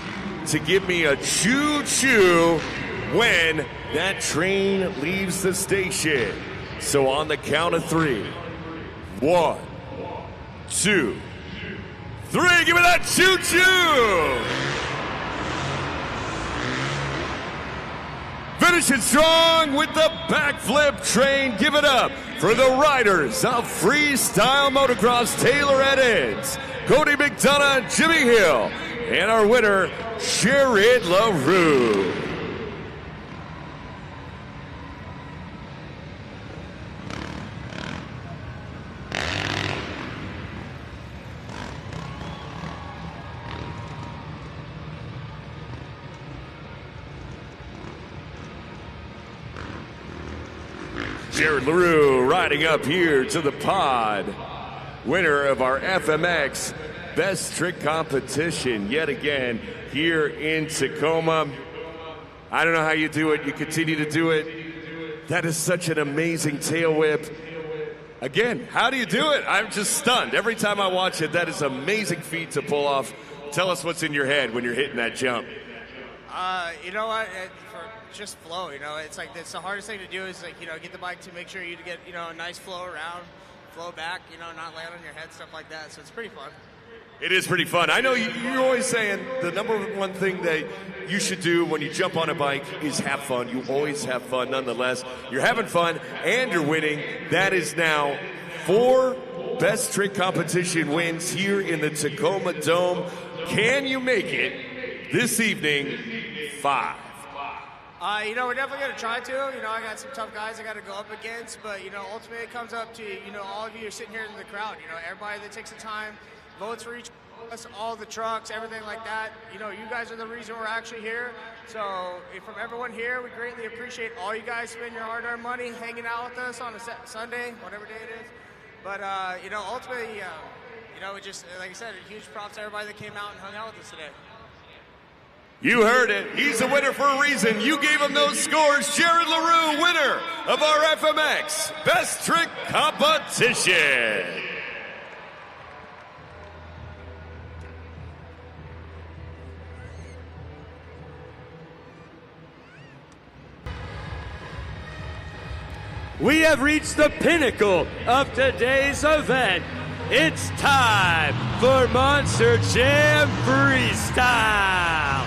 S3: to give me a choo-choo when that train leaves the station. So on the count of 3. 1, 2, 3. Give me that choo-choo! Finishing strong with the backflip train. Give it up for the riders of Freestyle Motocross, Taylor Edens, Cody McDonough, Jimmy Hill, and our winner, Jared LaRue. Jared LaRue riding up here to the pod. Winner of our FMX Best Trick Competition yet again here in Tacoma. I don't know how you do it. You continue to do it. That is such an amazing tail whip. Again, how do you do it? I'm just stunned. Every time I watch it, that is an amazing feat to pull off. Tell us what's in your head when you're hitting that jump.
S5: You know what? For just flow, you know, it's like it's the hardest thing to do is like, you know, get the bike to make sure you get, you know, a nice flow around, flow back, you know, not land on your head, stuff like that. So it's pretty fun.
S3: It is pretty fun. I know you're always saying the number one thing that you should do when you jump on a bike is have fun. You always have fun nonetheless. You're having fun and you're winning. That is now 4 best trick competition wins here in the Tacoma Dome. Can you make it this evening? 5.
S5: You know, we're definitely going to try to. You know, I got some tough guys I got to go up against, but, you know, ultimately it comes up to, you know, all of you are sitting here in the crowd. You know, everybody that takes the time, votes for each of us, all the trucks, everything like that. You know, you guys are the reason we're actually here. So from everyone here, we greatly appreciate all you guys spending your hard-earned money hanging out with us on a Sunday, whatever day it is. But, you know, ultimately, you know, it just, like I said, a huge props to everybody that came out and hung out with us today.
S3: You heard it. He's a winner for a reason. You gave him those scores. Jared LaRue, winner of our FMX Best Trick Competition.
S2: We have reached the pinnacle of today's event. It's time for Monster Jam Freestyle.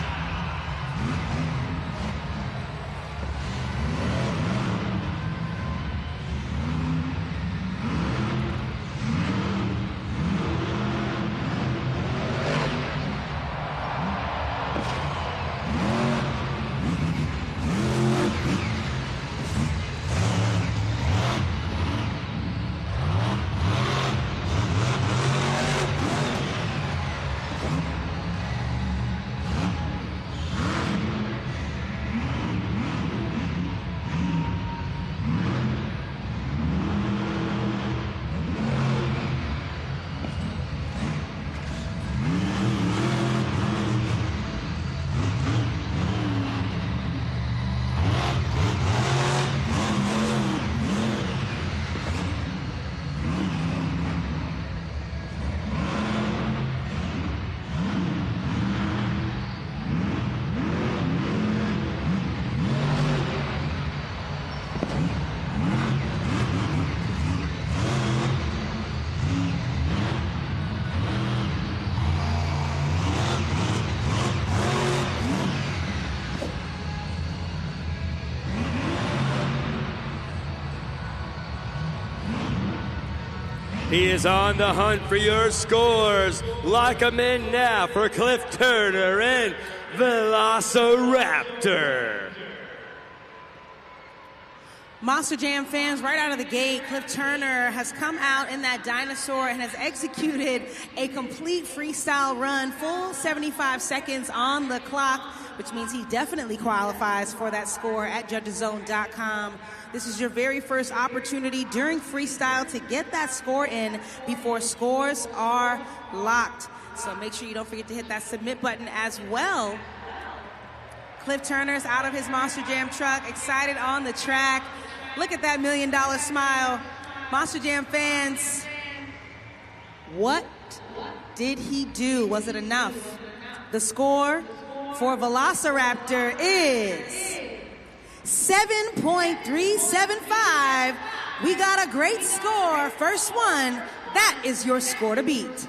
S2: He is on the hunt for your scores. Lock him in now for Cliff Turner and Velociraptor.
S1: Monster Jam fans, right out of the gate, Cliff Turner has come out in that dinosaur and has executed a complete freestyle run, full 75 seconds on the clock, which means he definitely qualifies for that score at judgeszone.com. This is your very first opportunity during freestyle to get that score in before scores are locked. So make sure you don't forget to hit that submit button as well. Cliff Turner's out of his Monster Jam truck, excited on the track. Look at that $1 million smile. Monster Jam fans, what did he do? Was it enough? The score for Velociraptor is 7.375. We got a great score. First one, that is your score to beat.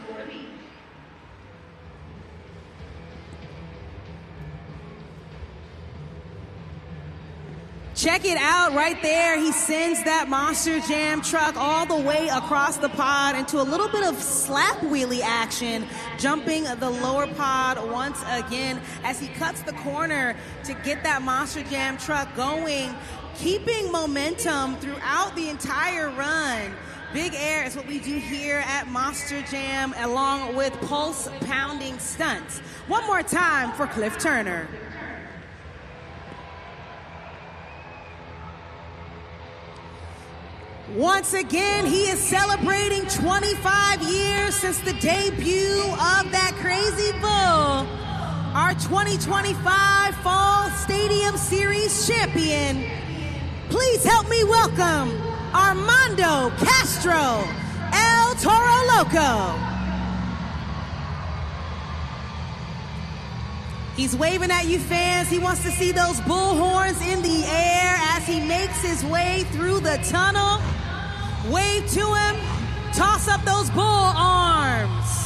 S1: Check it out right there. He sends that Monster Jam truck all the way across the pod into a little bit of slap wheelie action, jumping the lower pod once again as he cuts the corner to get that Monster Jam truck going, keeping momentum throughout the entire run. Big air is what we do here at Monster Jam, along with pulse-pounding stunts. One more time for Cliff Turner. Once again, he is celebrating 25 years since the debut of that crazy bull. Our 2025 Fall Stadium Series champion. Please help me welcome Armando Castro, El Toro Loco. He's waving at you fans. He wants to see those bull horns in the air as he makes his way through the tunnel. Wave to him, toss up those bull arms.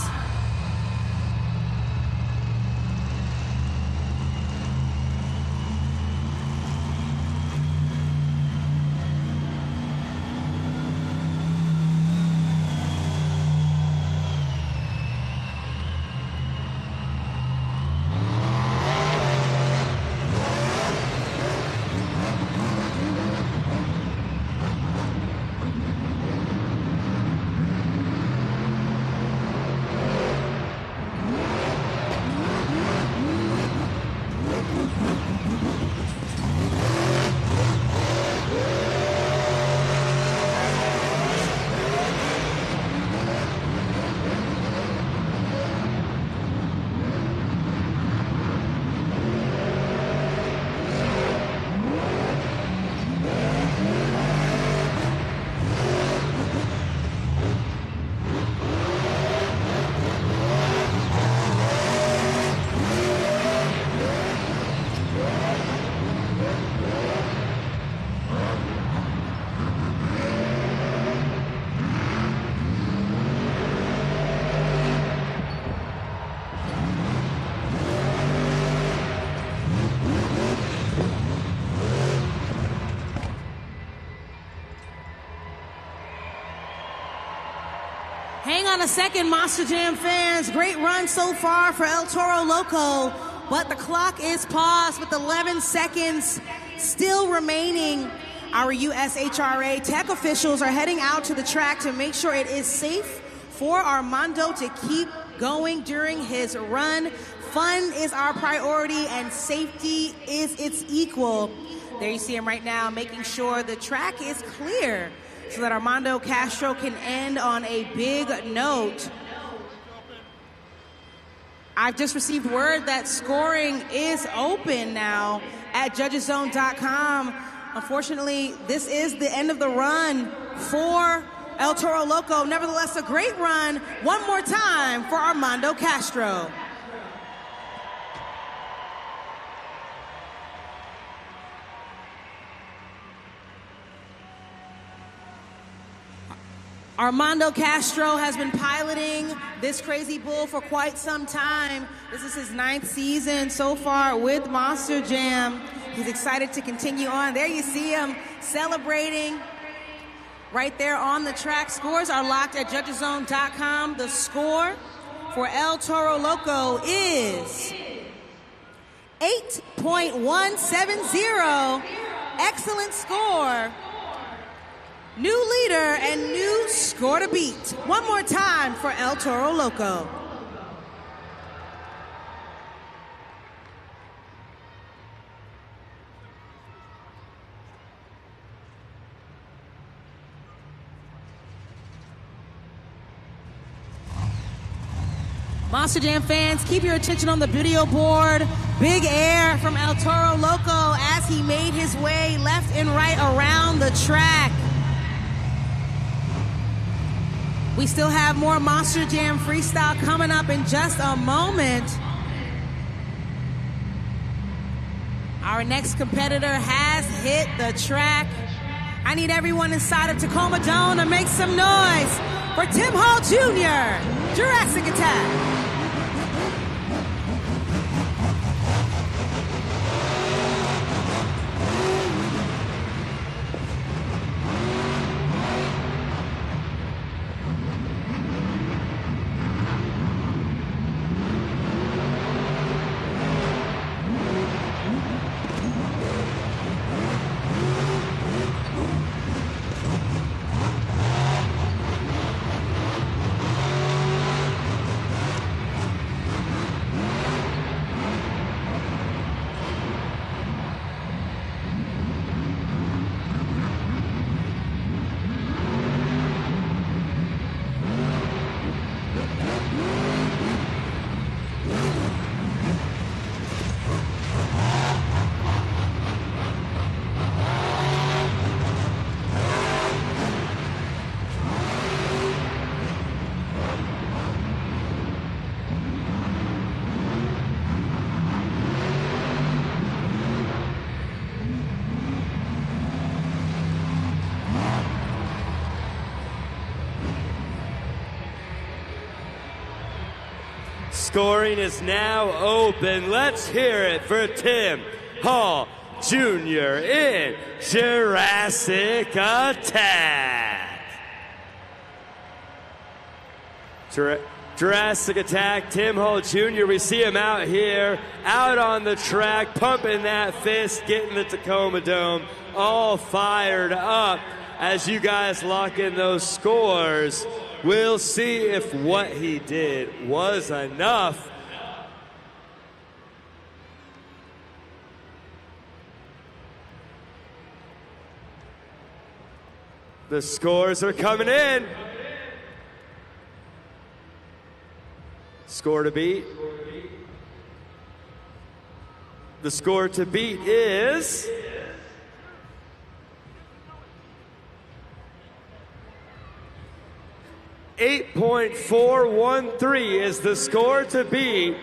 S1: Hang on a second, Monster Jam fans. Great run so far for El Toro Loco, but the clock is paused with 11 seconds still remaining. Our USHRA tech officials are heading out to the track to make sure it is safe for Armando to keep going during his run. Fun is our priority and safety is its equal. There you see him right now making sure the track is clear so that Armando Castro can end on a big note. I've just received word that scoring is open now at judgeszone.com. Unfortunately, this is the end of the run for El Toro Loco. Nevertheless, a great run one more time for Armando Castro. Armando Castro has been piloting this crazy bull for quite some time. This is his 9th season so far with Monster Jam. He's excited to continue on. There you see him celebrating right there on the track. Scores are locked at judgeszone.com. The score for El Toro Loco is 8.170. Excellent score. New leader and new score to beat. One more time for El Toro Loco. Monster Jam fans, keep your attention on the video board. Big air from El Toro Loco as he made his way left and right around the track. We still have more Monster Jam Freestyle coming up in just a moment. Our next competitor has hit the track. I need everyone inside of Tacoma Dome to make some noise for Tim Hall Jr., Jurassic Attack.
S2: scoring is now open. Let's hear it for Tim Hall Jr. in Jurassic Attack. Jurassic Attack, Tim Hall Jr. We see him out here, out on the track, pumping that fist, getting the Tacoma Dome all fired up as you guys lock in those scores. We'll see if what he did was enough. The scores are coming in. Score to beat. The score to beat is 8.413 is the score to beat.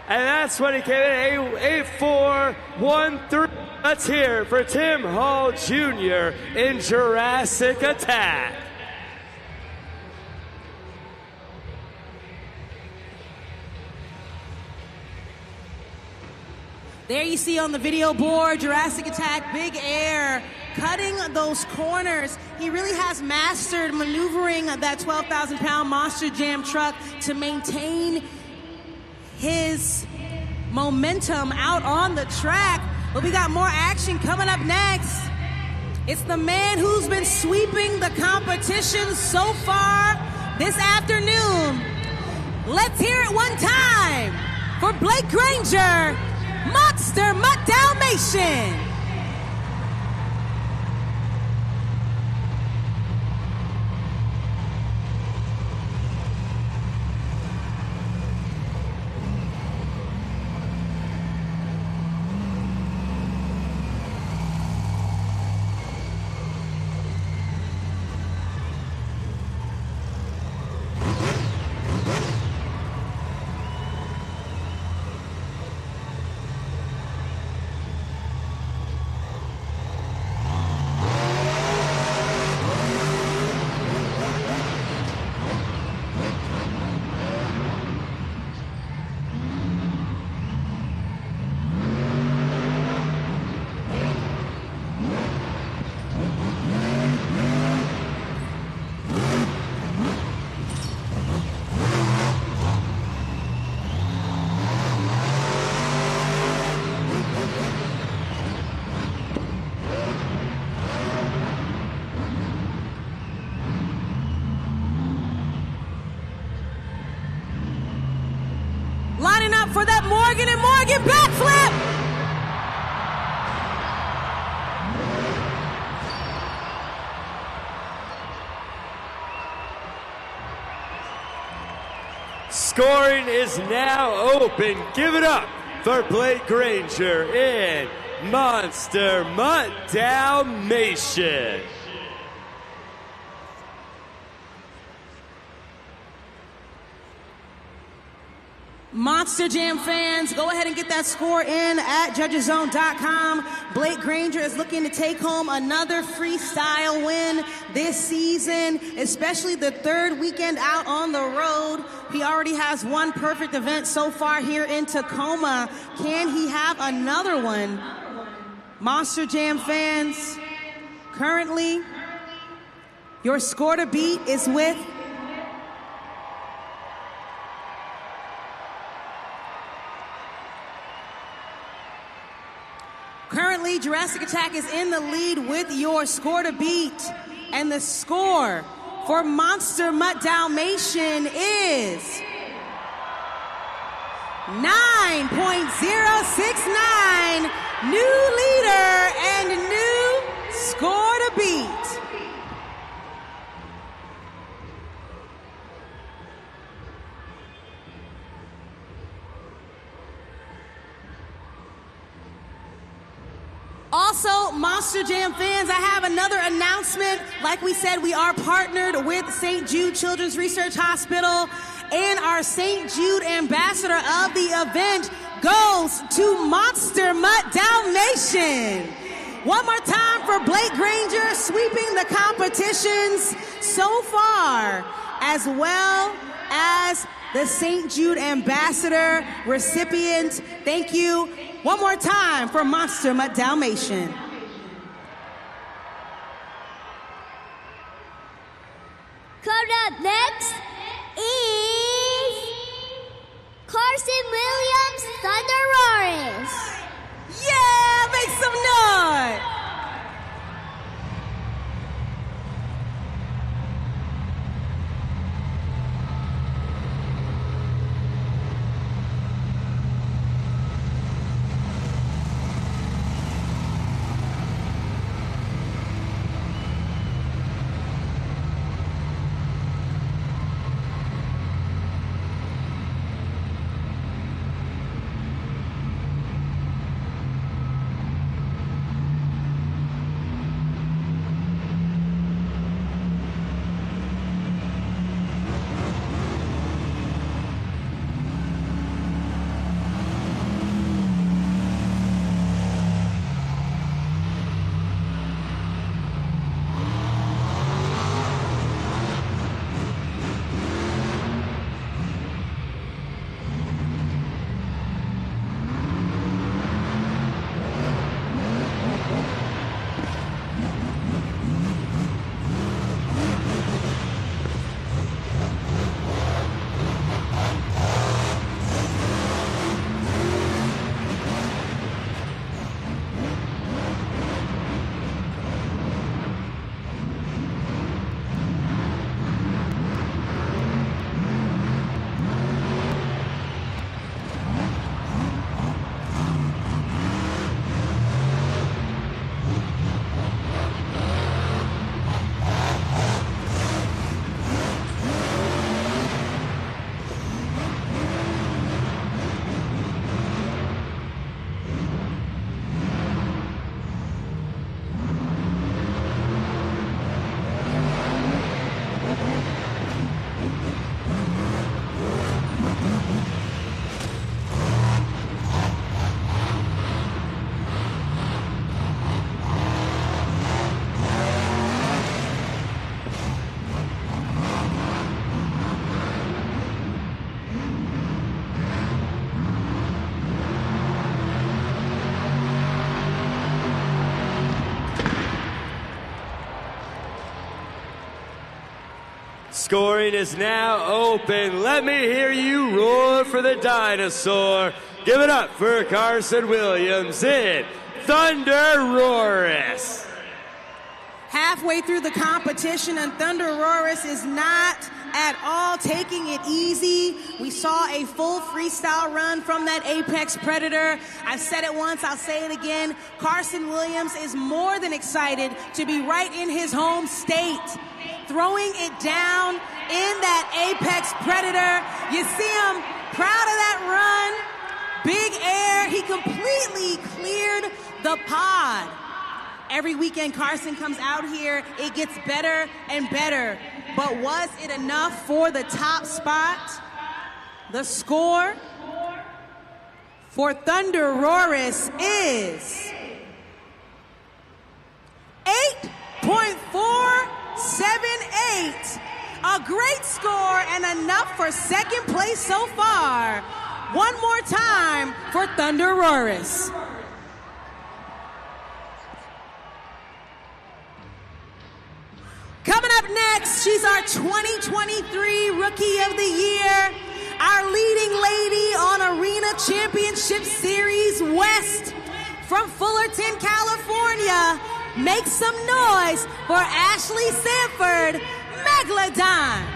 S2: And that's what he came in, 8.413. Let's hear it for Tim Hall Jr. in Jurassic Attack.
S1: There you see on the video board, Jurassic Attack, big air, cutting those corners. He really has mastered maneuvering that 12,000-pound Monster Jam truck to maintain his momentum out on the track. But we got more action coming up next. It's the man who's been sweeping the competition so far this afternoon. Let's hear it one time for Blake Granger, Monster Mutt Dalmatian. Lining up for that Morgan and Morgan backflip.
S2: Scoring is now open. Give it up for Blake Granger in Monster Mutt Dalmatian.
S1: Monster Jam fans, go ahead and get that score in at judgeszone.com. Blake Granger is looking to take home another freestyle win this season, especially the third weekend out on the road. He already has one perfect event so far here in Tacoma. Can he have another one? Monster Jam fans, currently, your score to beat is with Currently, Jurassic Attack is in the lead with your score to beat. And the score for Monster Mutt Dalmatian is 9.069. New leader and new score to beat. Also, Monster Jam fans, I have another announcement. Like we said, we are partnered with St. Jude Children's Research Hospital, and our St. Jude ambassador of the event goes to Monster Mutt Dalmatian. One more time for Blake Granger, sweeping the competitions so far, as well as the St. Jude Ambassador recipient. Thank you one more time for Monster Mutt Dalmatian.
S6: Coming up next is Carson Williams, Thunder Roarus.
S1: Yeah, make some noise.
S2: Scoring is now open. Let me hear you roar for the dinosaur. Give it up for Carson Williams in Thunder Roarus.
S1: Halfway through the competition, and Thunder Roarus is not at all taking it easy. We saw a full freestyle run from that Apex Predator. I've said it once, I'll say it again. Carson Williams is more than excited to be right in his home state, throwing it down in that Apex Predator. You see him proud of that run. Big air. He completely cleared the pod. Every weekend Carson comes out here, it gets better and better. But was it enough for the top spot? The score for Thunder Roarus is 8.478. A great score and enough for second place so far. One more time for Thunder Roarus. Coming up next, she's our 2023 Rookie of the Year, our leading lady on Arena Championship Series West from Fullerton, California. Make some noise for Ashley Sanford, Megalodon.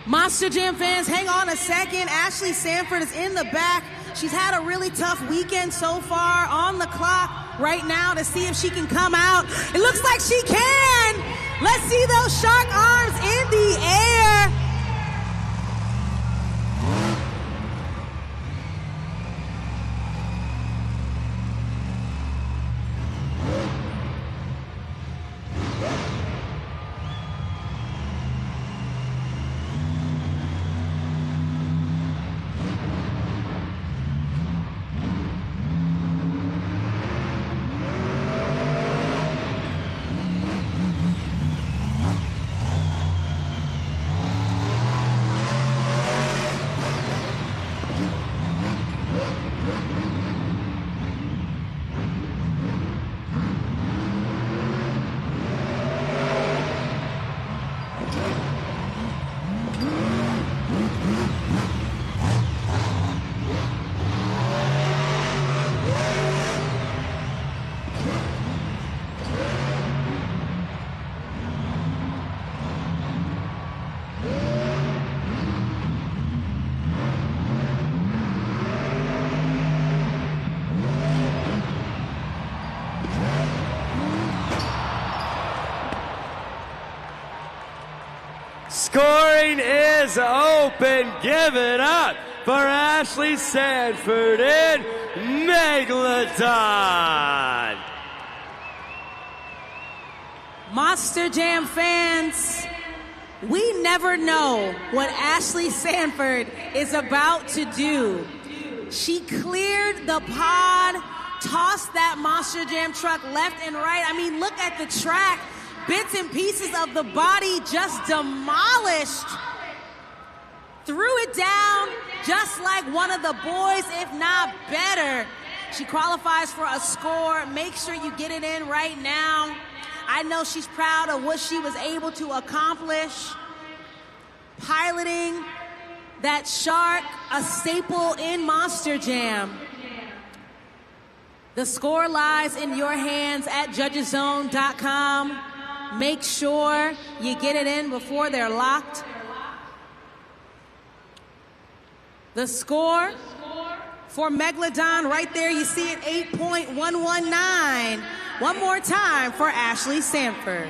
S1: Monster Jam fans, hang on a second. Ashley Sanford is in the back. She's had a really tough weekend so far. On the clock right now to see if she can come out. It looks like she can. Let's see those shark arms in the air.
S2: Scoring is open. Give it up for Ashley Sanford in Megalodon.
S1: Monster Jam fans, we never know what Ashley Sanford is about to do. She cleared the pod, tossed that Monster Jam truck left and right. I mean, look at the track. Bits and pieces of the body just demolished. Threw it down just like one of the boys, if not better. She qualifies for a score. Make sure you get it in right now. I know she's proud of what she was able to accomplish. Piloting that shark, a staple in Monster Jam. The score lies in your hands at judgeszone.com. Make sure you get it in before they're locked. The score for Megalodon, right there, you see it, 8.119. One more time for Ashley Sanford.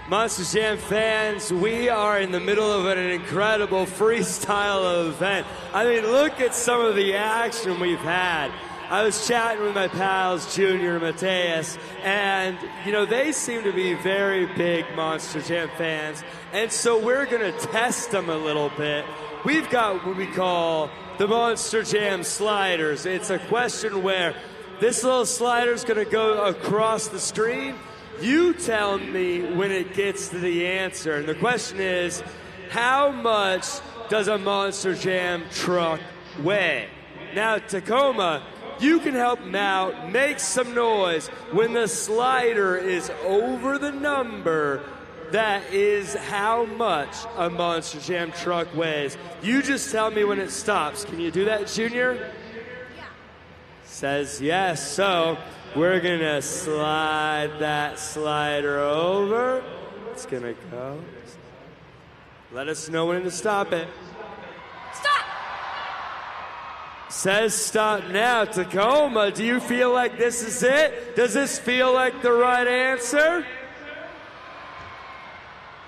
S2: Monster Jam fans, we are in the middle of an incredible freestyle event. I mean, look at some of the action we've had. I was chatting with my pals, Junior and Mateus, and, you know, they seem to be very big Monster Jam fans, and so we're going to test them a little bit. We've got what we call the Monster Jam sliders. It's a question where this little slider's going to go across the screen. You tell me when it gets to the answer. And the question is, how much does a Monster Jam truck weigh? Now, Tacoma, you can help them out. Make some noise when the slider is over the number. That is how much a Monster Jam truck weighs. You just tell me when it stops. Can you do that, Junior? Yeah. Says yes. So we're going to slide that slider over. It's going to go. Let us know when to stop it.
S6: Stop!
S2: Says stop now. Tacoma, do you feel like this is it? Does this feel like the right answer?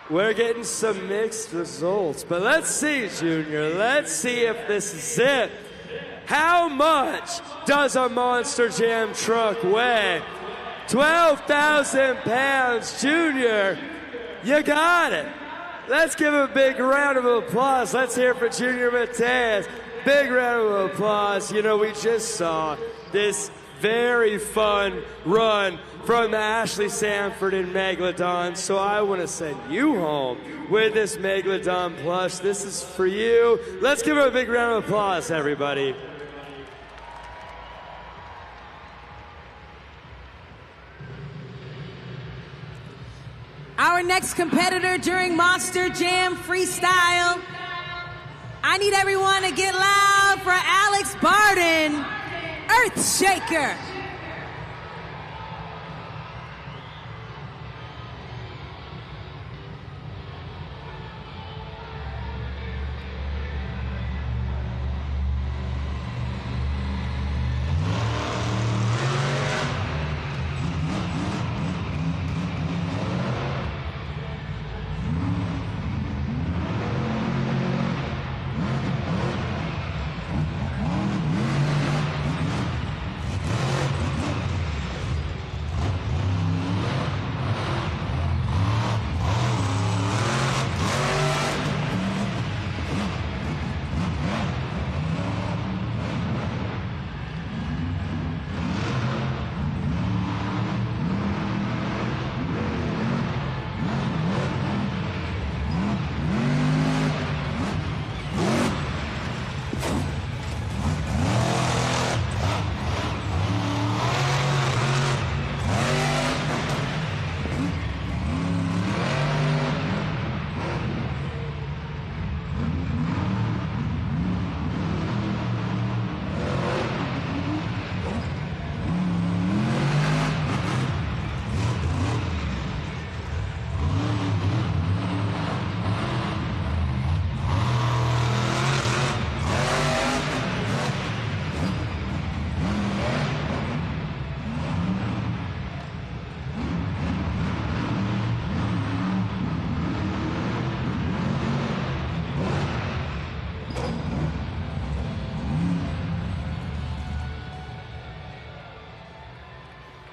S2: We're getting some mixed results, but let's see, Junior. Let's see if this is it. How much does a Monster Jam truck weigh? 12,000 pounds, Junior. You got it. Let's give a big round of applause. Let's hear it for Junior Mateus. Big round of applause. You know, we just saw this very fun run from Ashley Sanford in Megalodon, so I want to send you home with this Megalodon plush. This is for you. Let's give her a big round of applause, everybody.
S1: All Our next competitor during Monster Jam Freestyle. I need everyone to get loud for Alex Barton, Earthshaker.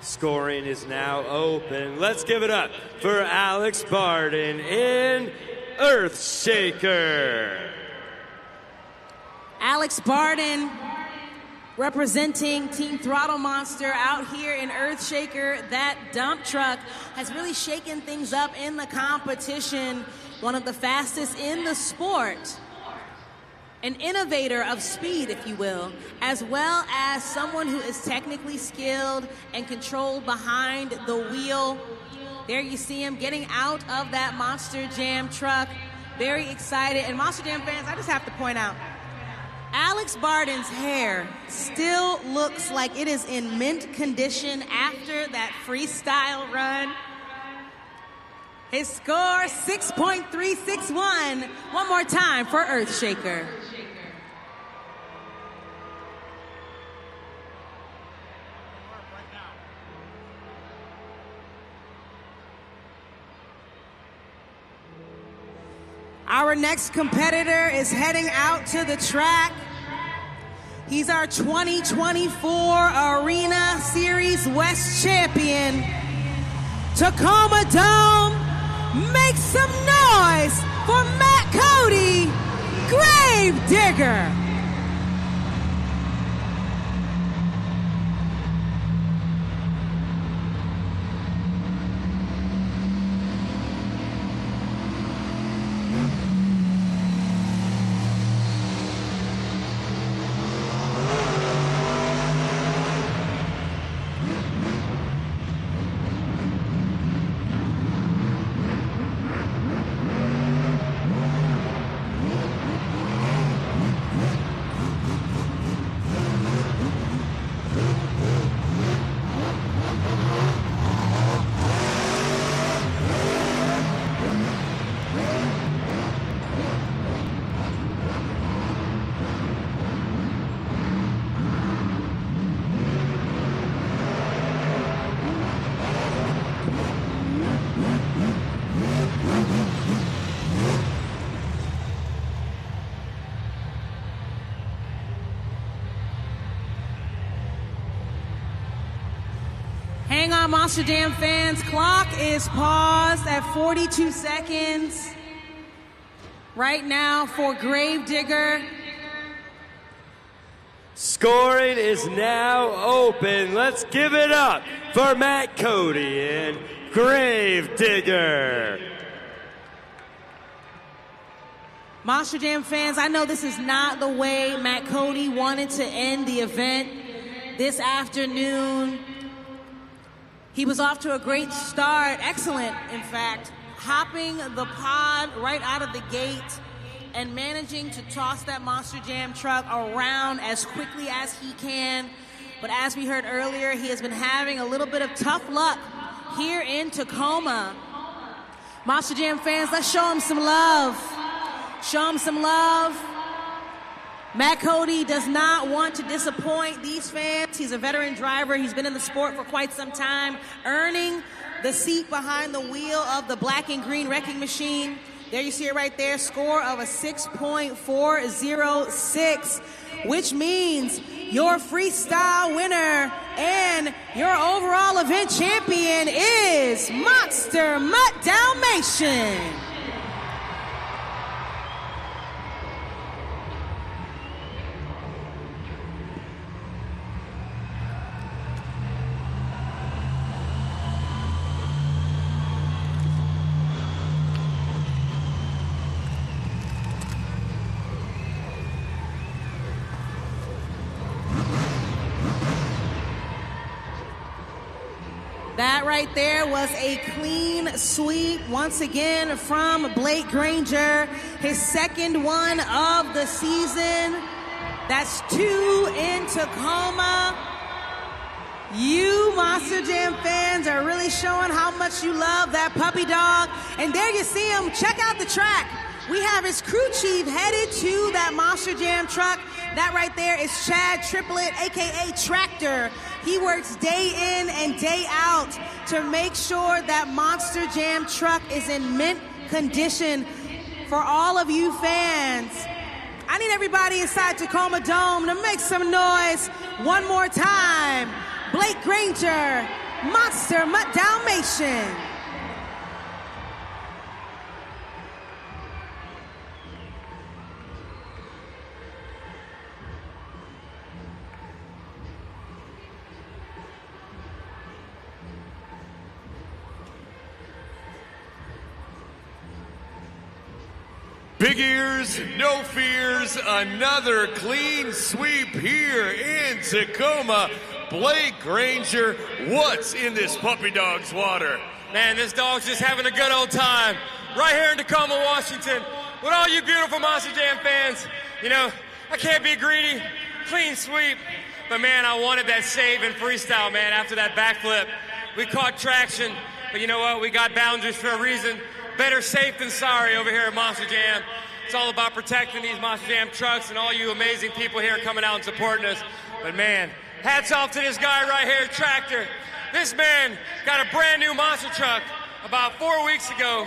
S2: Scoring is now open. Let's give it up for Alex Barton in Earthshaker.
S1: Alex Barton representing Team Throttle Monster out here in Earthshaker. That dump truck has really shaken things up in the competition. One of the fastest in the sport. An innovator of speed, if you will, as well as someone who is technically skilled and controlled behind the wheel. There you see him getting out of that Monster Jam truck. Very excited. And Monster Jam fans, I just have to point out, Alex Barton's hair still looks like it is in mint condition after that freestyle run. His score, 6.361. One more time for Earthshaker. Our next competitor is heading out to the track. He's our 2024 Arena Series West champion. Tacoma Dome, make some noise for Matt Cody, Grave Digger. Hang on, Monster Jam fans. Clock is paused at 42 seconds. Right now for Grave Digger.
S2: Scoring is now open. Let's give it up for Matt Cody and Grave Digger.
S1: Monster Jam fans, I know this is not the way Matt Cody wanted to end the event this afternoon. He was off to a great start, excellent, in fact. hopping the pod right out of the gate and managing to toss that Monster Jam truck around as quickly as he can. But as we heard earlier, he has been having a little bit of tough luck here in Tacoma. Monster Jam fans, let's show him some love. Show him some love. Matt Cody does not want to disappoint these fans. He's a veteran driver. He's been in the sport for quite some time, earning the seat behind the wheel of the black and green wrecking machine. There you see it right there, score of a 6.406, which means your freestyle winner and your overall event champion is Monster Mutt Dalmatian. That right there was a clean sweep once again from Blake Granger, his second one of the season. That's 2 in Tacoma. You Monster Jam fans are really showing how much you love that puppy dog. And there you see him. Check out the track. We have his crew chief headed to that Monster Jam truck. That right there is Chad Triplett, AKA Tractor. He works day in and day out to make sure that Monster Jam truck is in mint condition. For all of you fans, I need everybody inside Tacoma Dome to make some noise one more time. Blake Granger, Monster Mutt Dalmatian.
S3: Big ears, no fears, another clean sweep here in Tacoma. Blake Granger, what's in this puppy dog's water?
S4: Man, this dog's just having a good old time right here in Tacoma, Washington, with all you beautiful Monster Jam fans. You know, I can't be greedy, clean sweep, but man, I wanted that save in freestyle, man, after that backflip. We caught traction, but you know what? We got boundaries for a reason. Better safe than sorry over here at Monster Jam. It's all about protecting these Monster Jam trucks and all you amazing people here coming out and supporting us. But man, hats off to this guy right here, Tractor. This man got a brand new monster truck about 4 weeks ago,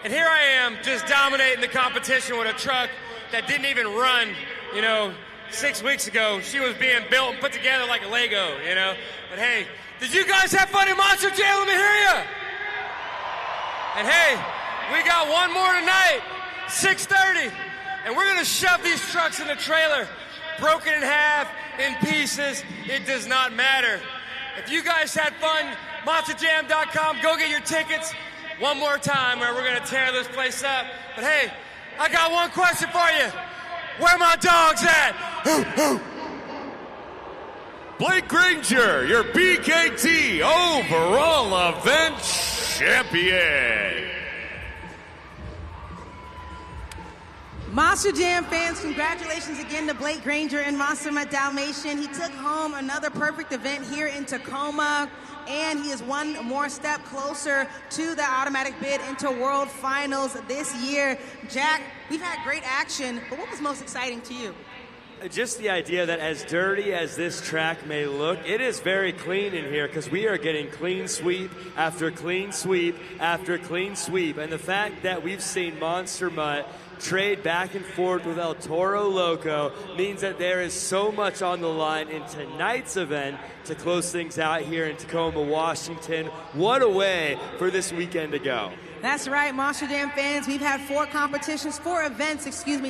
S4: and here I am just dominating the competition with a truck that didn't even run, 6 weeks ago. She was being built and put together like a Lego, But hey, did you guys have fun in Monster Jam? Let me hear you. And hey, we got one more tonight, 6:30, and we're gonna shove these trucks in the trailer, broken in half, in pieces. It does not matter. If you guys had fun, monsterjam.com, go get your tickets one more time, or we're gonna tear this place up. But hey, I got one question for you. Where my dogs at?
S3: Blake Granger, your BKT overall event champion.
S1: Monster Jam fans, congratulations again to Blake Granger and Monster Mutt Dalmatian. He took home another perfect event here in Tacoma, and he is one more step closer to the automatic bid into World Finals this year. Jack, we've had great action, but what was most exciting to you?
S2: Just the idea that as dirty as this track may look, it is very clean in here because we are getting clean sweep after clean sweep after clean sweep. And the fact that we've seen Monster Mutt trade back and forth with El Toro Loco means that there is so much on the line in tonight's event to close things out here in Tacoma, Washington. What a way for this weekend to go.
S1: That's right, Monster Jam fans. We've had four events,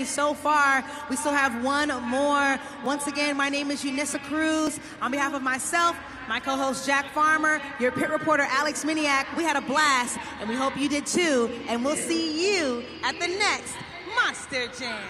S1: so far. We still have one more. Once again, my name is Eunice Cruz. On behalf of myself, my co-host Jack Farmer, your pit reporter Alex Miniak, we had a blast, and we hope you did too. And we'll see you at the next Monster Jam.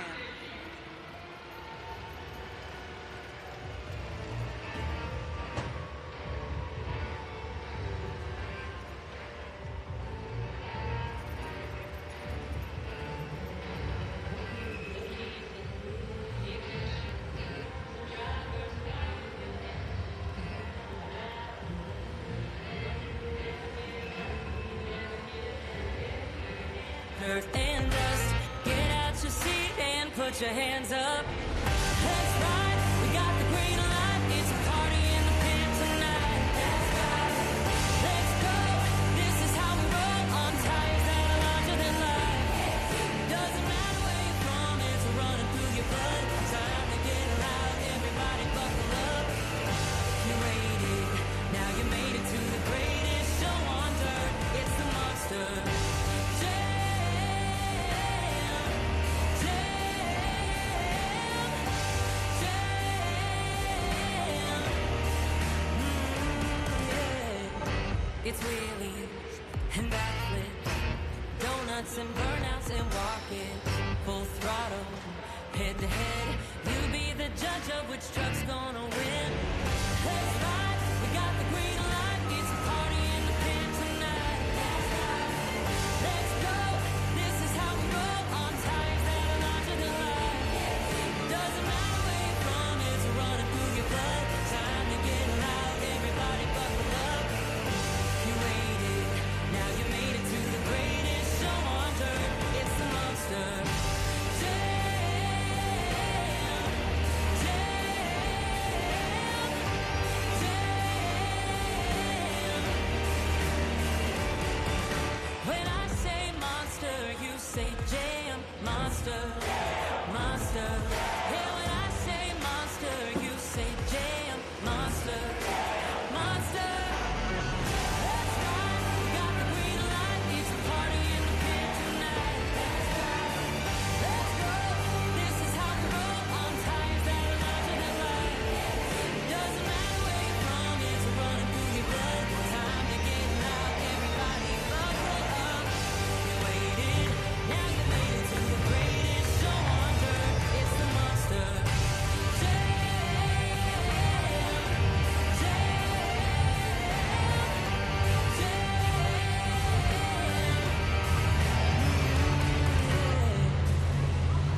S7: put your hands up. Let's ride, we got the green light. It's a party in the pit tonight. Let's ride, let's go. This is how we roll on tires that are larger than life. Doesn't matter where you're from, it's running through your blood. Time to get loud, everybody buckle up. You rated, now you made it to the greatest show on dirt. It's the Monster It's wheelies and backflips, donuts and burnouts and walk-ins, full throttle, head to head. You be the judge of which truck's gonna win. Let's ride, we got the green light. It's a party in the pit tonight. Let's ride, let's go. This is how we roll on tires that are larger than life. Doesn't matter where you're from, it's running through your blood. Time to get loud, everybody buckle up. You waited, now you made it to the greatest show on dirt. It's the Monster When I say monster, you say jam, monster.